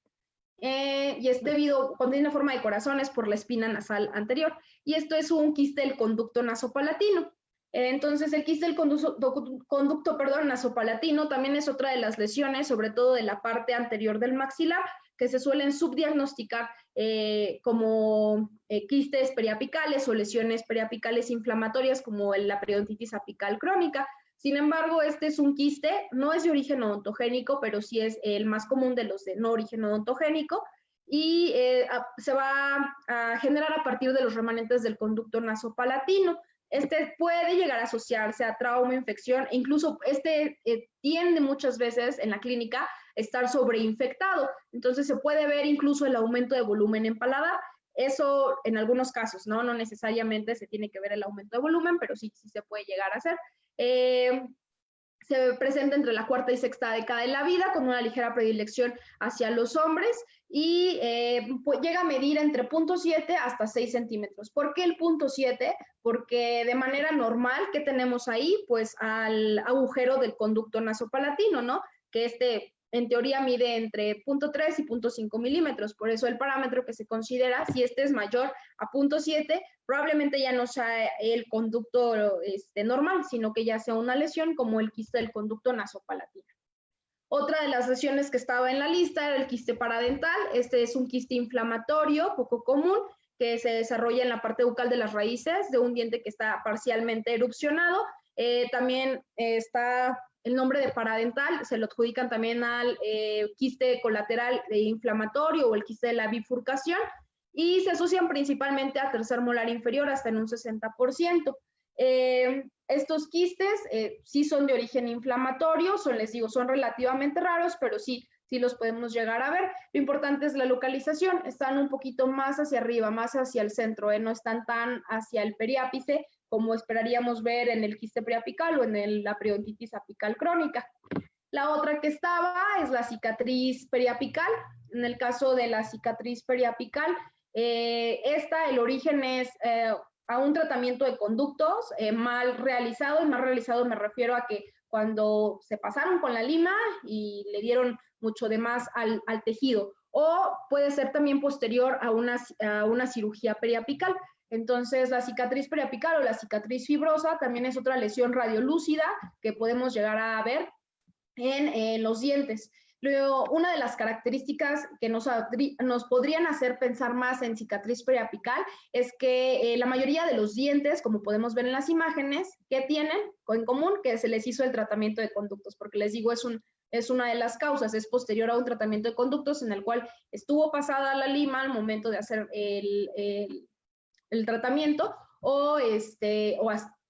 Y es debido, cuando tiene forma de corazón, es por la espina nasal anterior. Y esto es un quiste del conducto nasopalatino. Entonces, el quiste del conducto nasopalatino también es otra de las lesiones, sobre todo de la parte anterior del maxilar, que se suelen subdiagnosticar como quistes periapicales o lesiones periapicales inflamatorias como la periodontitis apical crónica. Sin embargo, este es un quiste, no es de origen odontogénico, pero sí es el más común de los de no origen odontogénico y se va a generar a partir de los remanentes del conducto nasopalatino. Este puede llegar a asociarse a trauma, infección, e incluso tiende muchas veces en la clínica a estar sobreinfectado. Entonces se puede ver incluso el aumento de volumen en paladar. Eso en algunos casos, ¿no? No necesariamente se tiene que ver el aumento de volumen, pero sí se puede llegar a hacer. Se presenta entre la cuarta y sexta década de la vida con una ligera predilección hacia los hombres y pues llega a medir entre 0.7 hasta 6 centímetros. ¿Por qué el 0.7? Porque de manera normal, ¿qué tenemos ahí? Pues al agujero del conducto nasopalatino, ¿no? Que en teoría mide entre 0.3 y 0.5 milímetros, por eso el parámetro que se considera, si este es mayor a 0.7, probablemente ya no sea el conducto normal, sino que ya sea una lesión como el quiste del conducto nasopalatino. Otra de las lesiones que estaba en la lista era el quiste paradental. Este es un quiste inflamatorio poco común que se desarrolla en la parte bucal de las raíces de un diente que está parcialmente erupcionado. También está el nombre de paradental, se lo adjudican también al quiste colateral inflamatorio o el quiste de la bifurcación y se asocian principalmente a tercer molar inferior hasta en un 60%. Estos quistes sí son de origen inflamatorio, les digo, son relativamente raros, pero sí los podemos llegar a ver. Lo importante es la localización, están un poquito más hacia arriba, más hacia el centro, no están tan hacia el periápice como esperaríamos ver en el quiste periapical o en la periodontitis apical crónica. La otra que estaba es la cicatriz periapical. En el caso de la cicatriz periapical, el origen es a un tratamiento de conductos mal realizado, y mal realizado me refiero a que cuando se pasaron con la lima y le dieron mucho de más al tejido, o puede ser también posterior a una cirugía periapical. Entonces, la cicatriz periapical o la cicatriz fibrosa también es otra lesión radiolúcida que podemos llegar a ver en los dientes. Luego, una de las características que nos podrían hacer pensar más en cicatriz periapical es que la mayoría de los dientes, como podemos ver en las imágenes, ¿qué tienen en común? Que se les hizo el tratamiento de conductos, porque les digo, es una de las causas, es posterior a un tratamiento de conductos en el cual estuvo pasada la lima al momento de hacer el tratamiento o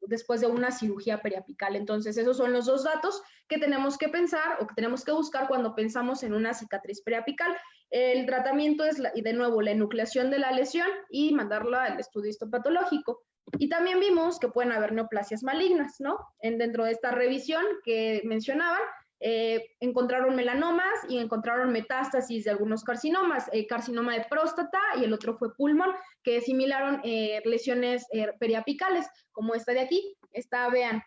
después de una cirugía periapical. Entonces, esos son los dos datos que tenemos que pensar o que tenemos que buscar cuando pensamos en una cicatriz periapical. El tratamiento es, de nuevo, la enucleación de la lesión y mandarla al estudio histopatológico. Y también vimos que pueden haber neoplasias malignas, ¿no? Dentro de esta revisión que mencionaban, encontraron melanomas y encontraron metástasis de algunos carcinomas, carcinoma de próstata y el otro fue pulmón, que similaron lesiones periapicales, como esta de aquí. Vean,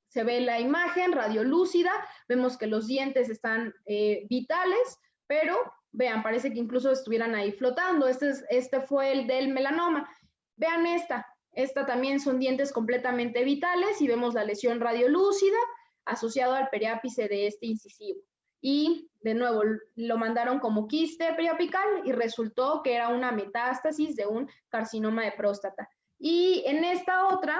se ve la imagen radiolúcida, vemos que los dientes están vitales, pero vean, parece que incluso estuvieran ahí flotando. Este fue el del melanoma. Vean esta también son dientes completamente vitales y vemos la lesión radiolúcida asociado al periápice de este incisivo. Y, de nuevo, lo mandaron como quiste periapical y resultó que era una metástasis de un carcinoma de próstata. Y en esta otra,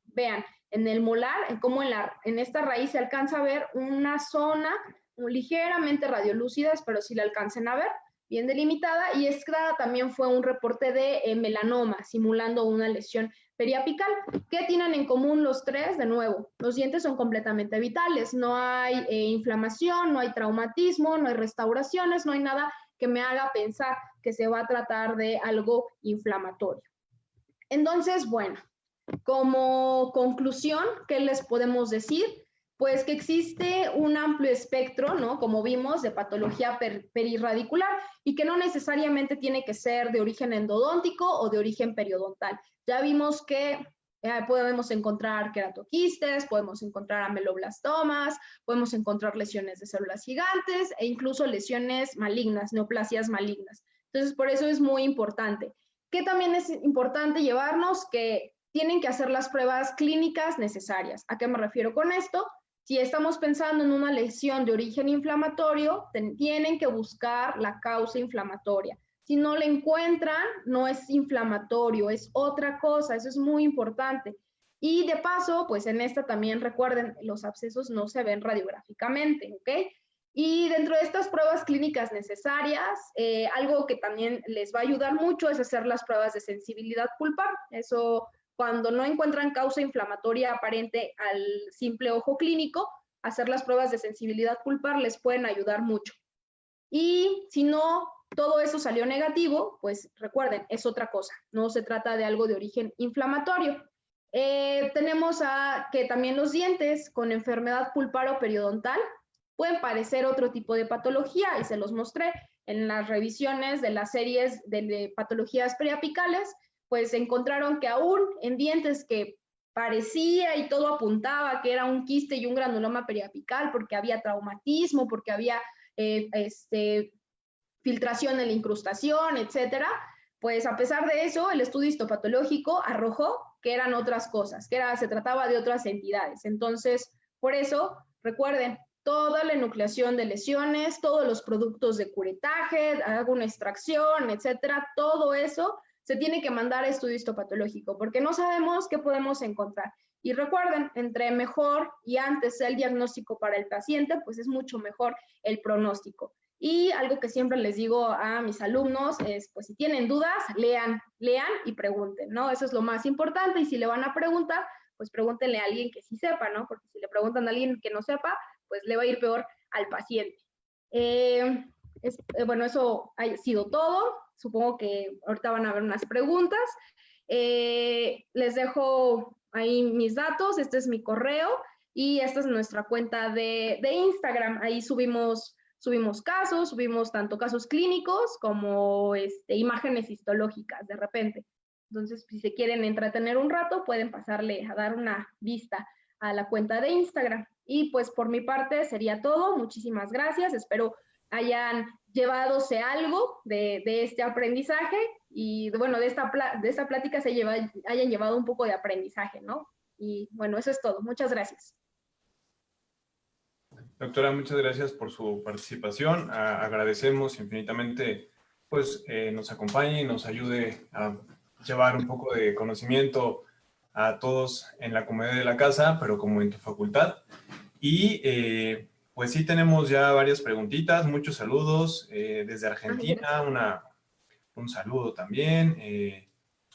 vean, en el molar, como en esta raíz se alcanza a ver una zona ligeramente radiolúcida, espero si la alcancen a ver, bien delimitada, y esta también fue un reporte de melanoma, simulando una lesión periapical. ¿Qué tienen en común los tres? De nuevo, los dientes son completamente vitales, no hay inflamación, no hay traumatismo, no hay restauraciones, no hay nada que me haga pensar que se va a tratar de algo inflamatorio. Entonces, bueno, como conclusión, ¿qué les podemos decir? Pues que existe un amplio espectro, ¿no? Como vimos, de patología perirradicular y que no necesariamente tiene que ser de origen endodóntico o de origen periodontal. Ya vimos que podemos encontrar queratoquistes, podemos encontrar ameloblastomas, podemos encontrar lesiones de células gigantes e incluso lesiones malignas, neoplasias malignas. Entonces, por eso es muy importante. Que también es importante llevarnos que tienen que hacer las pruebas clínicas necesarias. ¿A qué me refiero con esto? Si estamos pensando en una lesión de origen inflamatorio, tienen que buscar la causa inflamatoria. Si no la encuentran, no es inflamatorio, es otra cosa, eso es muy importante. Y de paso, pues en esta también recuerden, los abscesos no se ven radiográficamente, ¿ok? Y dentro de estas pruebas clínicas necesarias, algo que también les va a ayudar mucho es hacer las pruebas de sensibilidad pulpar. Eso, cuando no encuentran causa inflamatoria aparente al simple ojo clínico, hacer las pruebas de sensibilidad pulpar les pueden ayudar mucho. Y si no, todo eso salió negativo, pues recuerden, es otra cosa, no se trata de algo de origen inflamatorio. Tenemos que también los dientes con enfermedad pulpar o periodontal pueden parecer otro tipo de patología y se los mostré en las revisiones de las series de patologías periapicales, pues encontraron que aún en dientes que parecía y todo apuntaba que era un quiste y un granuloma periapical porque había traumatismo, porque había filtración en la incrustación, etcétera, pues a pesar de eso, el estudio histopatológico arrojó que eran otras cosas, que se trataba de otras entidades. Entonces, por eso, recuerden, toda la enucleación de lesiones, todos los productos de curetaje, alguna extracción, etcétera, todo eso se tiene que mandar a estudio histopatológico porque no sabemos qué podemos encontrar. Y recuerden, entre mejor y antes sea el diagnóstico para el paciente, pues es mucho mejor el pronóstico. Y algo que siempre les digo a mis alumnos es, pues si tienen dudas, lean y pregunten, ¿no? Eso es lo más importante y si le van a preguntar, pues pregúntenle a alguien que sí sepa, ¿no? Porque si le preguntan a alguien que no sepa, pues le va a ir peor al paciente. Bueno, eso ha sido todo. Supongo que ahorita van a haber unas preguntas. Les dejo ahí mis datos, este es mi correo y esta es nuestra cuenta de Instagram. Ahí subimos casos, subimos tanto casos clínicos como imágenes histológicas de repente. Entonces, si se quieren entretener un rato, pueden pasarle a dar una vista a la cuenta de Instagram. Y pues por mi parte sería todo. Muchísimas gracias. Espero hayan llevadose algo de este aprendizaje y bueno, de esta plática hayan llevado un poco de aprendizaje, ¿no? Y bueno, eso es todo. Muchas gracias. Doctora, muchas gracias por su participación. Agradecemos infinitamente pues nos acompañe y nos ayude a llevar un poco de conocimiento a todos en la comodidad de la casa, pero como en tu facultad. Y pues sí tenemos ya varias preguntitas, muchos saludos desde Argentina, un saludo también.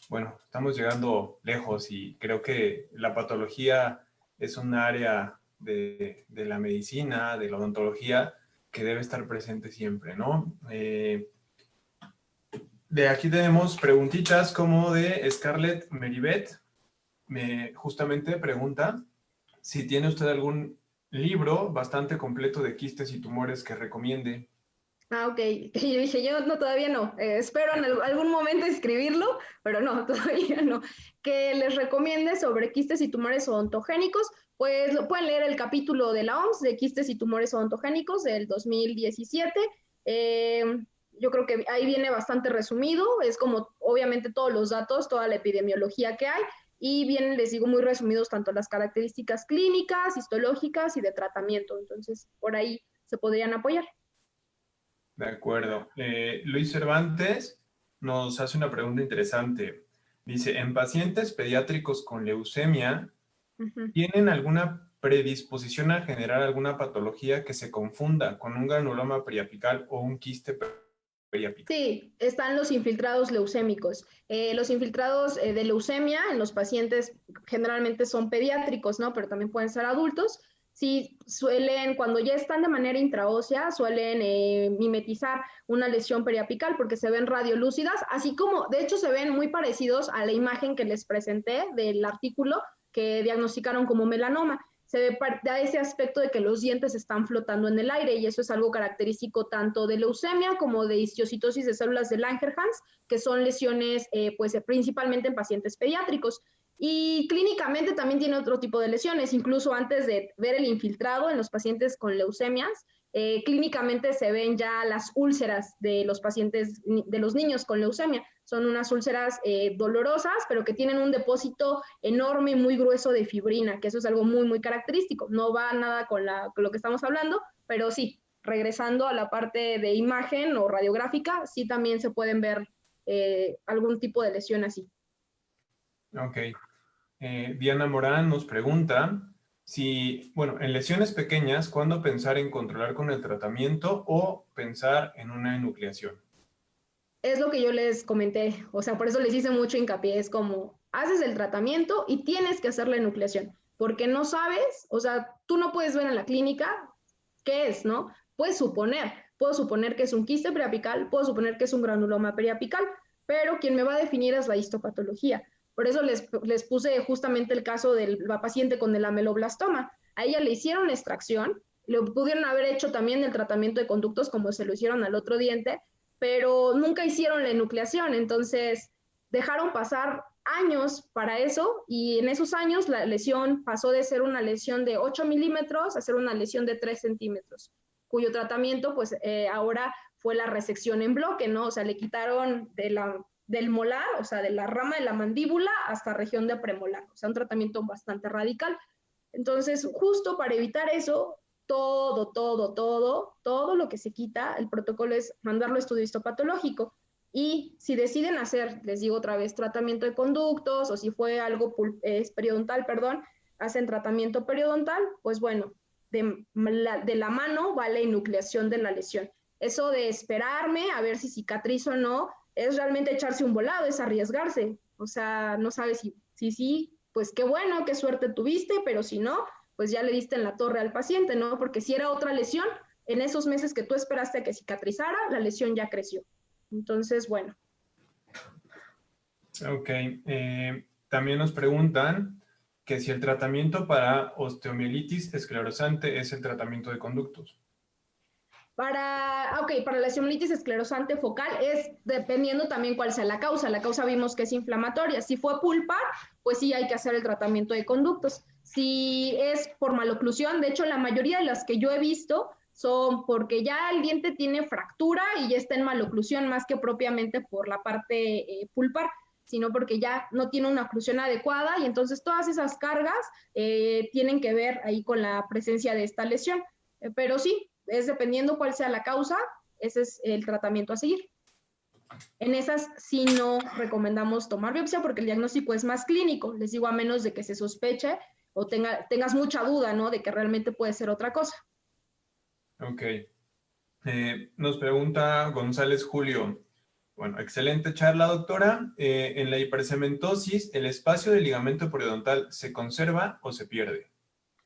Bueno, estamos llegando lejos y creo que la patología es un área de la medicina, de la odontología, que debe estar presente siempre, ¿no? De aquí tenemos preguntitas como de Scarlett Meribet. Justamente pregunta si tiene usted algún libro bastante completo de quistes y tumores que recomiende. Ok. Yo dije, yo no, todavía no. Espero en algún momento escribirlo, pero no, todavía no. Que les recomiende sobre quistes y tumores odontogénicos, pues pueden leer el capítulo de la OMS de quistes y tumores odontogénicos del 2017. Yo creo que ahí viene bastante resumido, es como obviamente todos los datos, toda la epidemiología que hay, y vienen, les digo, muy resumidos tanto las características clínicas, histológicas y de tratamiento. Entonces, por ahí se podrían apoyar. De acuerdo. Luis Cervantes nos hace una pregunta interesante. Dice, en pacientes pediátricos con leucemia, ¿tienen alguna predisposición a generar alguna patología que se confunda con un granuloma periapical o un quiste periapical. Sí, están los infiltrados leucémicos. Los infiltrados de leucemia en los pacientes generalmente son pediátricos, ¿no? Pero también pueden ser adultos. Sí, suelen, cuando ya están de manera intraósea, suelen mimetizar una lesión periapical porque se ven radiolúcidas, así como, de hecho, se ven muy parecidos a la imagen que les presenté del artículo que diagnosticaron como melanoma. Se ve da ese aspecto de que los dientes están flotando en el aire y eso es algo característico tanto de leucemia como de histiocytosis de células de Langerhans, que son lesiones pues principalmente en pacientes pediátricos. Y clínicamente también tiene otro tipo de lesiones, incluso antes de ver el infiltrado en los pacientes con leucemias, clínicamente se ven ya las úlceras de los pacientes, de los niños con leucemia. Son unas úlceras dolorosas, pero que tienen un depósito enorme y muy grueso de fibrina, que eso es algo muy, muy característico. No va nada con lo que estamos hablando, pero sí, regresando a la parte de imagen o radiográfica, sí también se pueden ver algún tipo de lesión así. Ok. Diana Morán nos pregunta si, bueno, en lesiones pequeñas, ¿cuándo pensar en controlar con el tratamiento o pensar en una enucleación? Es lo que yo les comenté, o sea, por eso les hice mucho hincapié, es como, haces el tratamiento y tienes que hacer la enucleación, porque no sabes, o sea, tú no puedes ver en la clínica qué es, ¿no? Puedo suponer que es un quiste periapical, puedo suponer que es un granuloma periapical, pero quien me va a definir es la histopatología. Por eso les puse justamente el caso del paciente con el ameloblastoma. A ella le hicieron la extracción, le pudieron haber hecho también el tratamiento de conductos como se lo hicieron al otro diente, pero nunca hicieron la enucleación, entonces dejaron pasar años para eso y en esos años la lesión pasó de ser una lesión de 8 milímetros a ser una lesión de 3 centímetros, cuyo tratamiento pues ahora fue la resección en bloque, ¿no? O sea, le quitaron del molar, o sea, de la rama de la mandíbula hasta región de premolar, o sea, un tratamiento bastante radical. Entonces, justo para evitar eso, todo lo que se quita, el protocolo es mandarlo a estudio histopatológico. Y si deciden hacer, les digo otra vez, tratamiento de conductos o si fue algo periodontal, perdón, hacen tratamiento periodontal, pues bueno, de la mano va la enucleación de la lesión. Eso de esperarme a ver si cicatrizo o no, es realmente echarse un volado, es arriesgarse. O sea, no sabes si, pues qué bueno, qué suerte tuviste, pero si no, pues ya le diste en la torre al paciente, ¿no? Porque si era otra lesión, en esos meses que tú esperaste a que cicatrizara, la lesión ya creció. Entonces, bueno. Ok. También nos preguntan que si el tratamiento para osteomielitis esclerosante es el tratamiento de conductos. Para la osteomielitis esclerosante focal es dependiendo también cuál sea la causa. La causa vimos que es inflamatoria. Si fue pulpar, pues sí hay que hacer el tratamiento de conductos. Si es por maloclusión, de hecho la mayoría de las que yo he visto son porque ya el diente tiene fractura y ya está en maloclusión más que propiamente por la parte pulpar, sino porque ya no tiene una oclusión adecuada y entonces todas esas cargas tienen que ver ahí con la presencia de esta lesión. Pero sí, es dependiendo cuál sea la causa, ese es el tratamiento a seguir. En esas sí no recomendamos tomar biopsia porque el diagnóstico es más clínico, les digo, a menos de que se sospeche o tengas mucha duda, ¿no? De que realmente puede ser otra cosa. Ok. Nos pregunta González Julio. Bueno, excelente charla, doctora. En la hipercementosis, ¿el espacio del ligamento periodontal se conserva o se pierde?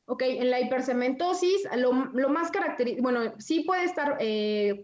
Ok, en la hipercementosis, lo más característico, bueno, sí puede estar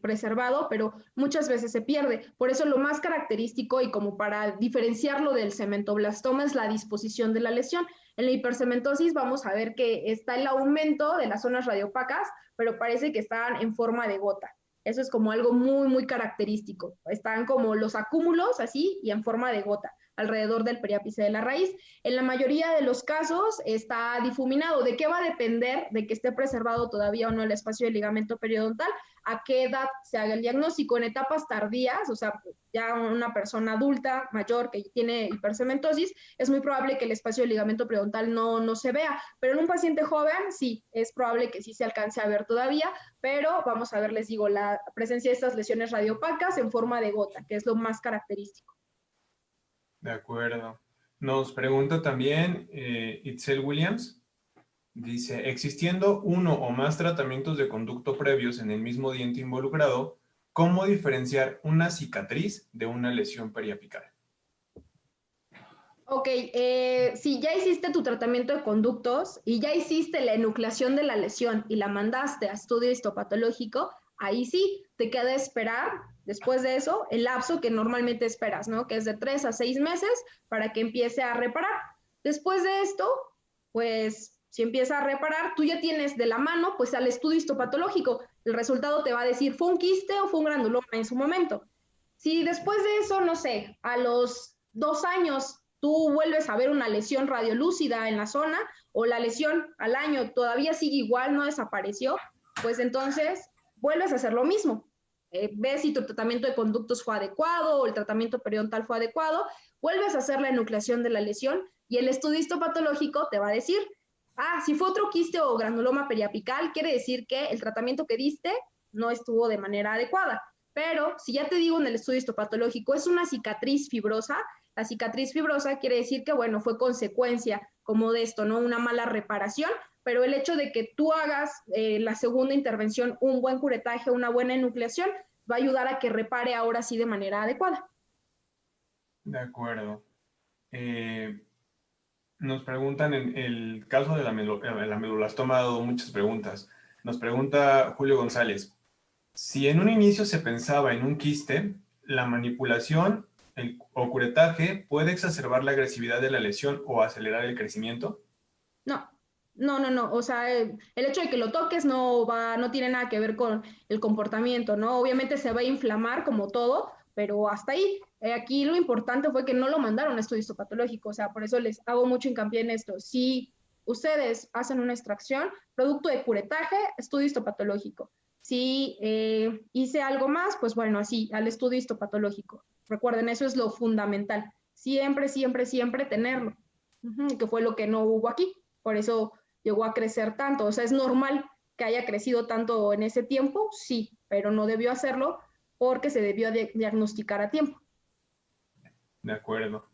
preservado, pero muchas veces se pierde. Por eso lo más característico y como para diferenciarlo del cementoblastoma es la disposición de la lesión. En la hipercementosis vamos a ver que está el aumento de las zonas radiopacas, pero parece que están en forma de gota. Eso es como algo muy, muy característico. Están como los acúmulos así y en forma de gota alrededor del periápice de la raíz. En la mayoría de los casos está difuminado. ¿De qué va a depender de que esté preservado todavía o no el espacio del ligamento periodontal? ¿A qué edad se haga el diagnóstico? En etapas tardías, o sea, ya una persona adulta, mayor, que tiene hipercementosis, es muy probable que el espacio del ligamento periodontal no se vea, pero en un paciente joven sí, es probable que sí se alcance a ver todavía, pero vamos a ver, les digo, la presencia de estas lesiones radiopacas en forma de gota, que es lo más característico. De acuerdo. Nos pregunta también Itzel Williams. Dice, existiendo uno o más tratamientos de conducto previos en el mismo diente involucrado, ¿Cómo diferenciar una cicatriz de una lesión periapical? Ok, si ya hiciste tu tratamiento de conductos y ya hiciste la enucleación de la lesión y la mandaste a estudio histopatológico, ahí sí te queda esperar, después de eso, el lapso que normalmente esperas, ¿no? Que es de 3 a 6 meses para que empiece a reparar. Después de esto, pues si empieza a reparar, tú ya tienes de la mano, pues al estudio histopatológico. El resultado te va a decir, ¿fue un quiste o fue un granuloma en su momento? Si después de eso, no sé, a los 2 años tú vuelves a ver una lesión radiolúcida en la zona o la lesión al año todavía sigue igual, no desapareció, pues entonces vuelves a hacer lo mismo. Ves si tu tratamiento de conductos fue adecuado o el tratamiento periodontal fue adecuado, vuelves a hacer la enucleación de la lesión y el estudio histopatológico te va a decir, si fue otro quiste o granuloma periapical, quiere decir que el tratamiento que diste no estuvo de manera adecuada. Pero si ya te digo en el estudio histopatológico es una cicatriz fibrosa, la cicatriz fibrosa quiere decir que, bueno, fue consecuencia como de esto, ¿no? Una mala reparación, pero el hecho de que tú hagas la segunda intervención, un buen curetaje, una buena enucleación, va a ayudar a que repare ahora sí de manera adecuada. De acuerdo. Nos preguntan en el caso de la meduloblastoma, ha dado muchas preguntas. Nos pregunta Julio González, si en un inicio se pensaba en un quiste, la manipulación o curetaje puede exacerbar la agresividad de la lesión o acelerar el crecimiento. No, no. O sea, el hecho de que lo toques no tiene nada que ver con el comportamiento, ¿no? Obviamente se va a inflamar como todo, pero hasta ahí. Aquí lo importante fue que no lo mandaron a estudio histopatológico, o sea, por eso les hago mucho hincapié en esto. Si ustedes hacen una extracción, producto de curetaje, estudio histopatológico. Si hice algo más, pues bueno, así, al estudio histopatológico. Recuerden, eso es lo fundamental. Siempre, siempre, siempre tenerlo. Que fue lo que no hubo aquí. Por eso llegó a crecer tanto. O sea, es normal que haya crecido tanto en ese tiempo, sí, pero no debió hacerlo porque se debió diagnosticar a tiempo. De acuerdo.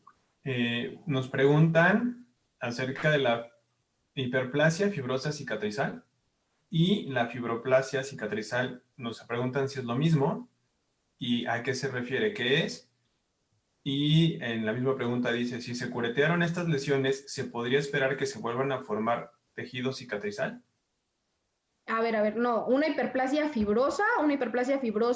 Nos preguntan acerca de la hiperplasia fibrosa cicatrizal y la fibroplasia cicatrizal. Nos preguntan si es lo mismo y a qué se refiere, qué es. Y en la misma pregunta dice, si se curetearon estas lesiones, ¿se podría esperar que se vuelvan a formar tejido cicatrizal? A ver, no, una hiperplasia fibrosa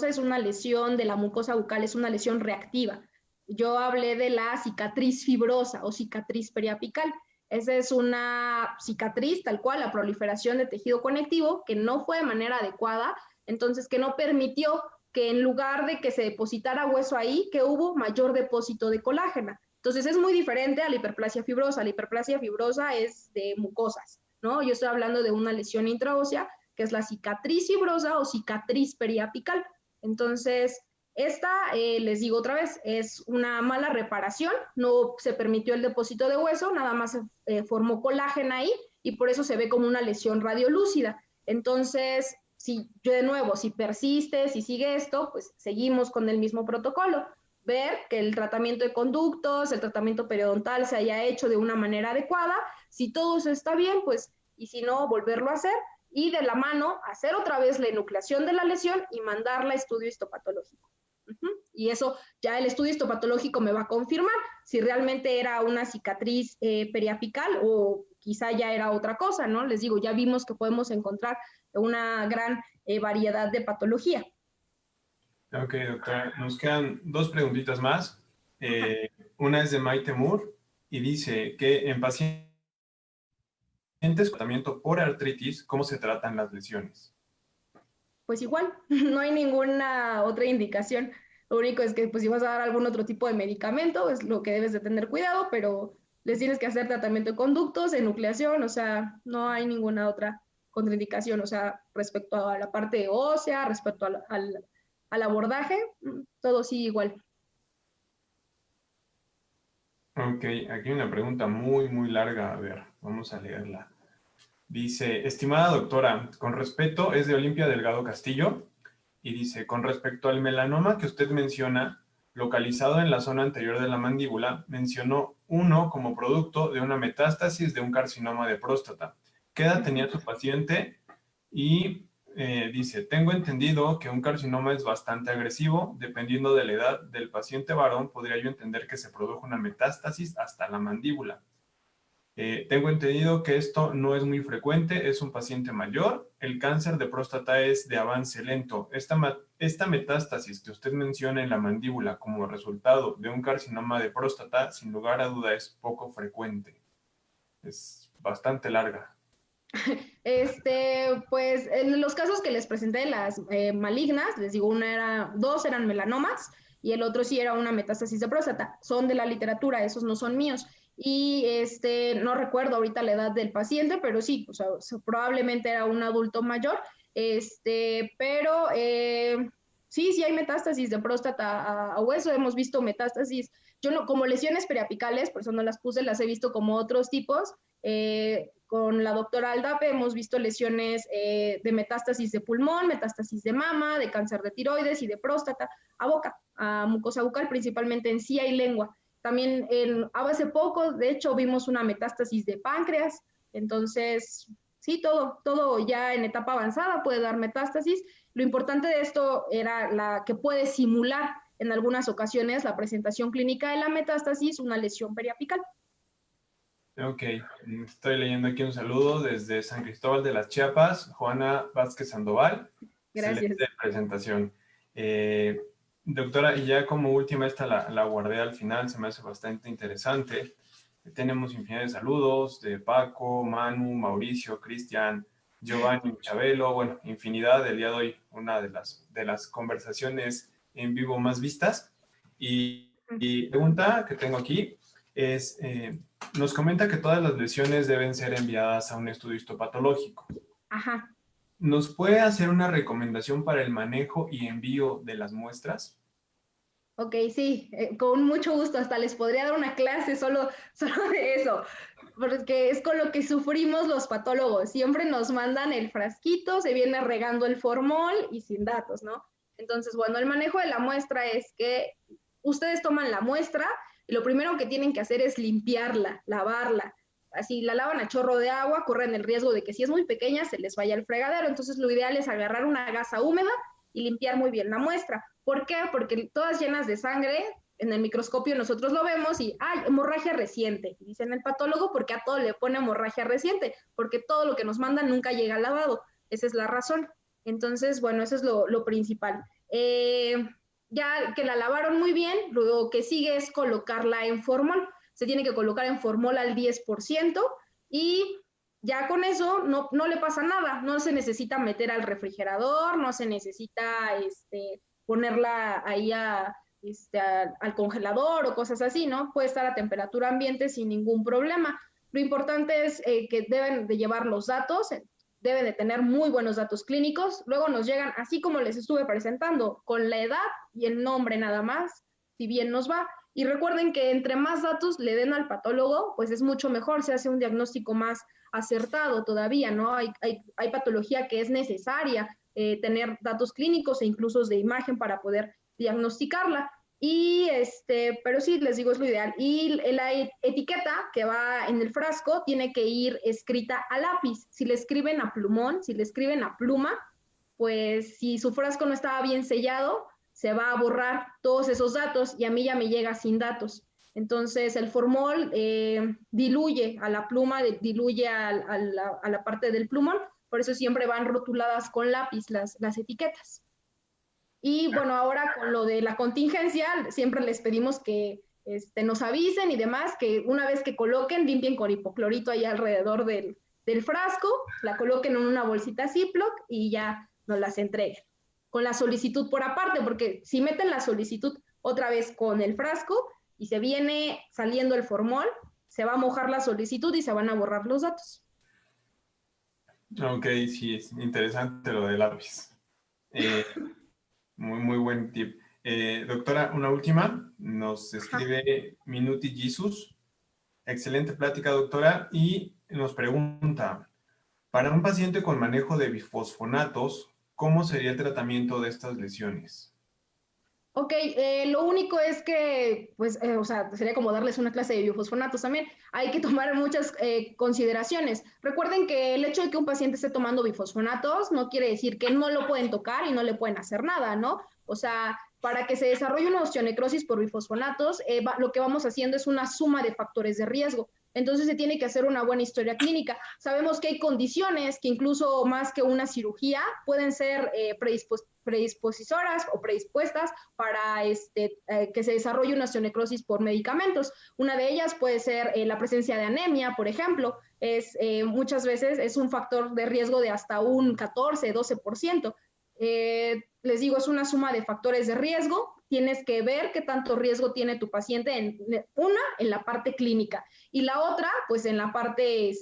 es una lesión de la mucosa bucal, es una lesión reactiva. Yo hablé de la cicatriz fibrosa o cicatriz periapical. Esa es una cicatriz tal cual, la proliferación de tejido conectivo que no fue de manera adecuada, entonces que no permitió que en lugar de que se depositara hueso ahí, que hubo mayor depósito de colágena. Entonces es muy diferente a la hiperplasia fibrosa. La hiperplasia fibrosa es de mucosas, ¿no? Yo estoy hablando de una lesión intraósea que es la cicatriz fibrosa o cicatriz periapical. Entonces, esta, les digo otra vez, es una mala reparación, no se permitió el depósito de hueso, nada más se formó colágeno ahí y por eso se ve como una lesión radiolúcida. Entonces, si yo de nuevo, si persiste, si sigue esto, pues seguimos con el mismo protocolo. Ver que el tratamiento de conductos, el tratamiento periodontal se haya hecho de una manera adecuada. Si todo eso está bien, pues, y si no, volverlo a hacer y de la mano hacer otra vez la enucleación de la lesión y mandarla a estudio histopatológico. Y eso ya el estudio histopatológico me va a confirmar si realmente era una cicatriz periapical o quizá ya era otra cosa, ¿no? Les digo, ya vimos que podemos encontrar una gran variedad de patología. Ok, doctora. Nos quedan dos preguntitas más. Una es de Maite Moore y dice que en pacientes con tratamiento por artritis, ¿cómo se tratan las lesiones? Pues igual, no hay ninguna otra indicación. Lo único es que pues si vas a dar algún otro tipo de medicamento, es lo que debes de tener cuidado, pero les tienes que hacer tratamiento de conductos, de nucleación, o sea, no hay ninguna otra contraindicación, o sea, respecto a la parte ósea, respecto al abordaje, todo sigue igual. Ok, aquí hay una pregunta muy, muy larga. A ver, vamos a leerla. Dice, estimada doctora, con respeto, es de Olimpia Delgado Castillo, y dice, con respecto al melanoma que usted menciona, localizado en la zona anterior de la mandíbula, mencionó uno como producto de una metástasis de un carcinoma de próstata. ¿Qué edad tenía su paciente? Y dice, tengo entendido que un carcinoma es bastante agresivo. Dependiendo de la edad del paciente varón, podría yo entender que se produjo una metástasis hasta la mandíbula. Tengo entendido que esto no es muy frecuente, es un paciente mayor. El cáncer de próstata es de avance lento. Esta metástasis que usted menciona en la mandíbula como resultado de un carcinoma de próstata, sin lugar a duda, es poco frecuente. Es bastante larga. Pues en los casos que les presenté, las malignas, les digo, dos eran melanomas y el otro sí era una metástasis de próstata. Son de la literatura, esos no son míos. Y no recuerdo ahorita la edad del paciente, pero sí, o sea, probablemente era un adulto mayor. Pero sí hay metástasis de próstata a hueso. Hemos visto metástasis, yo no, como lesiones periapicales, por eso no las puse, las he visto como otros tipos. Con la doctora Aldape hemos visto lesiones de metástasis de pulmón, metástasis de mama, de cáncer de tiroides y de próstata a boca, a mucosa bucal, principalmente en encía y lengua. También hace poco, de hecho, vimos una metástasis de páncreas. Entonces, sí, todo ya en etapa avanzada puede dar metástasis. Lo importante de esto era la que puede simular en algunas ocasiones la presentación clínica de la metástasis, una lesión periapical. Ok, estoy leyendo aquí un saludo desde San Cristóbal de las Chiapas, Juana Vázquez Sandoval. Gracias. Excelente presentación. Doctora, y ya como última, esta la guardé al final, se me hace bastante interesante. Tenemos infinidad de saludos de Paco, Manu, Mauricio, Cristian, Giovanni, Chabelo, bueno, infinidad del día de hoy, una de las conversaciones en vivo más vistas. Y pregunta que tengo aquí es, nos comenta que todas las lesiones deben ser enviadas a un estudio histopatológico. Ajá. ¿Nos puede hacer una recomendación para el manejo y envío de las muestras? Ok, sí, con mucho gusto. Hasta les podría dar una clase solo de eso, porque es con lo que sufrimos los patólogos. Siempre nos mandan el frasquito, se viene regando el formol y sin datos, ¿no? Entonces, bueno, el manejo de la muestra es que ustedes toman la muestra y lo primero que tienen que hacer es limpiarla, lavarla. Así la lavan a chorro de agua, corren el riesgo de que si es muy pequeña se les vaya al fregadero. Entonces, lo ideal es agarrar una gasa húmeda y limpiar muy bien la muestra. ¿Por qué? Porque todas llenas de sangre, en el microscopio nosotros lo vemos y hay hemorragia reciente. Dicen el patólogo porque a todo le pone hemorragia reciente, porque todo lo que nos mandan nunca llega al lavado. Esa es la razón. Entonces, bueno, eso es lo principal. Ya que la lavaron muy bien, lo que sigue es colocarla en formol. Se tiene que colocar en formol al 10% y ya con eso no le pasa nada. No se necesita meter al refrigerador, no se necesita ponerla ahí al congelador o cosas así, ¿no? Puede estar a temperatura ambiente sin ningún problema. Lo importante es que deben de llevar los datos, deben de tener muy buenos datos clínicos. Luego nos llegan, así como les estuve presentando, con la edad y el nombre nada más, si bien nos va. Y recuerden que entre más datos le den al patólogo, pues es mucho mejor, se hace un diagnóstico más acertado todavía, ¿no? Hay patología que es necesaria tener datos clínicos e incluso de imagen para poder diagnosticarla. Pero sí, les digo, es lo ideal. Y la etiqueta que va en el frasco tiene que ir escrita a lápiz. Si le escriben a plumón, si le escriben a pluma, pues si su frasco no estaba bien sellado, se va a borrar todos esos datos y a mí ya me llega sin datos. Entonces el formol diluye a la pluma, diluye a la parte del plumón, por eso siempre van rotuladas con lápiz las etiquetas. Y bueno, ahora con lo de la contingencia, siempre les pedimos que nos avisen y demás, que una vez que coloquen, limpien con hipoclorito ahí alrededor del frasco, la coloquen en una bolsita Ziploc y ya nos las entreguen. Con la solicitud por aparte, porque si meten la solicitud otra vez con el frasco y se viene saliendo el formol, se va a mojar la solicitud y se van a borrar los datos. Ok, sí, es interesante lo del lápiz. Muy buen tip. Doctora, una última. Nos escribe Minuti Jesus. Excelente plática, doctora. Y nos pregunta, para un paciente con manejo de bifosfonatos, ¿cómo sería el tratamiento de estas lesiones? Ok, lo único es que, pues, o sea, sería como darles una clase de biofosfonatos también. Hay que tomar muchas consideraciones. Recuerden que el hecho de que un paciente esté tomando bifosfonatos no quiere decir que no lo pueden tocar y no le pueden hacer nada, ¿no? O sea, para que se desarrolle una osteonecrosis por bifosfonatos, lo que vamos haciendo es una suma de factores de riesgo. Entonces se tiene que hacer una buena historia clínica. Sabemos que hay condiciones que incluso más que una cirugía pueden ser predisposisoras o predispuestas para que se desarrolle una osteonecrosis por medicamentos. Una de ellas puede ser la presencia de anemia, por ejemplo, muchas veces es un factor de riesgo de hasta un 14-12%. Les digo, es una suma de factores de riesgo. Tienes que ver qué tanto riesgo tiene tu paciente, en la parte clínica, y la otra, pues en la parte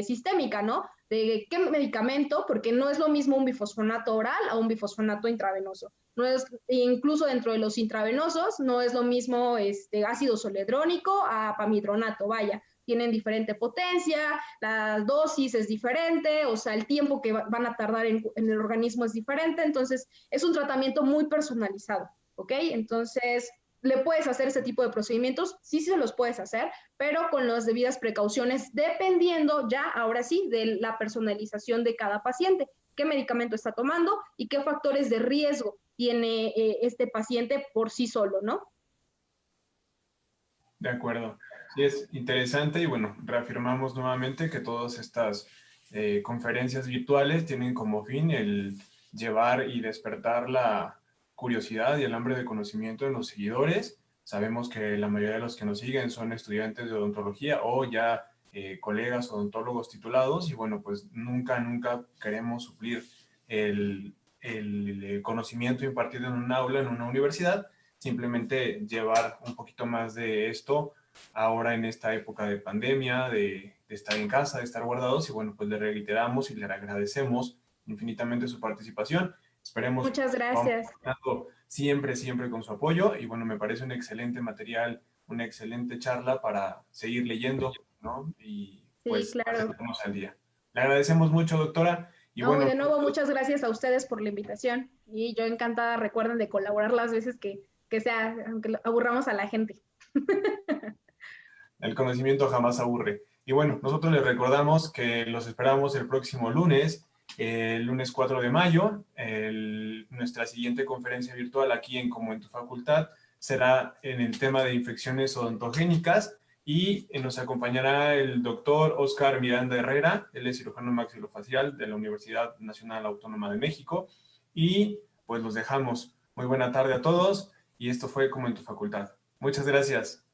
sistémica, ¿no? De qué medicamento, porque no es lo mismo un bifosfonato oral a un bifosfonato intravenoso. No es, incluso dentro de los intravenosos, no es lo mismo ácido zoledrónico a pamidronato, vaya. Tienen diferente potencia, la dosis es diferente, o sea, el tiempo que van a tardar en el organismo es diferente, entonces es un tratamiento muy personalizado, ¿ok? Entonces, ¿le puedes hacer ese tipo de procedimientos? Sí, sí se los puedes hacer, pero con las debidas precauciones, dependiendo ya, ahora sí, de la personalización de cada paciente, qué medicamento está tomando y qué factores de riesgo tiene este paciente por sí solo, ¿no? De acuerdo. Sí, es interesante y bueno, reafirmamos nuevamente que todas estas conferencias virtuales tienen como fin el llevar y despertar la curiosidad y el hambre de conocimiento en los seguidores. Sabemos que la mayoría de los que nos siguen son estudiantes de odontología o ya colegas odontólogos titulados y bueno, pues nunca queremos suplir el conocimiento impartido en un aula, en una universidad, simplemente llevar un poquito más de esto ahora en esta época de pandemia, de estar en casa, de estar guardados y bueno, pues le reiteramos y le agradecemos infinitamente su participación. Esperemos Muchas vamos gracias. contando siempre con su apoyo y bueno, me parece un excelente material, una excelente charla para seguir leyendo, ¿no? Y Sí, pues claro. mantenernos al día. Le agradecemos mucho, doctora, y No, y bueno, de nuevo, muchas gracias a ustedes por la invitación. Y yo encantada, recuerden de colaborar las veces que sea, aunque aburramos a la gente. el conocimiento jamás aburre. Y bueno, nosotros les recordamos que los esperamos el próximo lunes, el lunes 4 de mayo. Nuestra siguiente conferencia virtual aquí en Como en tu Facultad será en el tema de infecciones odontogénicas y nos acompañará el doctor Oscar Miranda Herrera, él es cirujano maxilofacial de la Universidad Nacional Autónoma de México. Y pues los dejamos. Muy buena tarde a todos y esto fue Como en tu Facultad. Muchas gracias.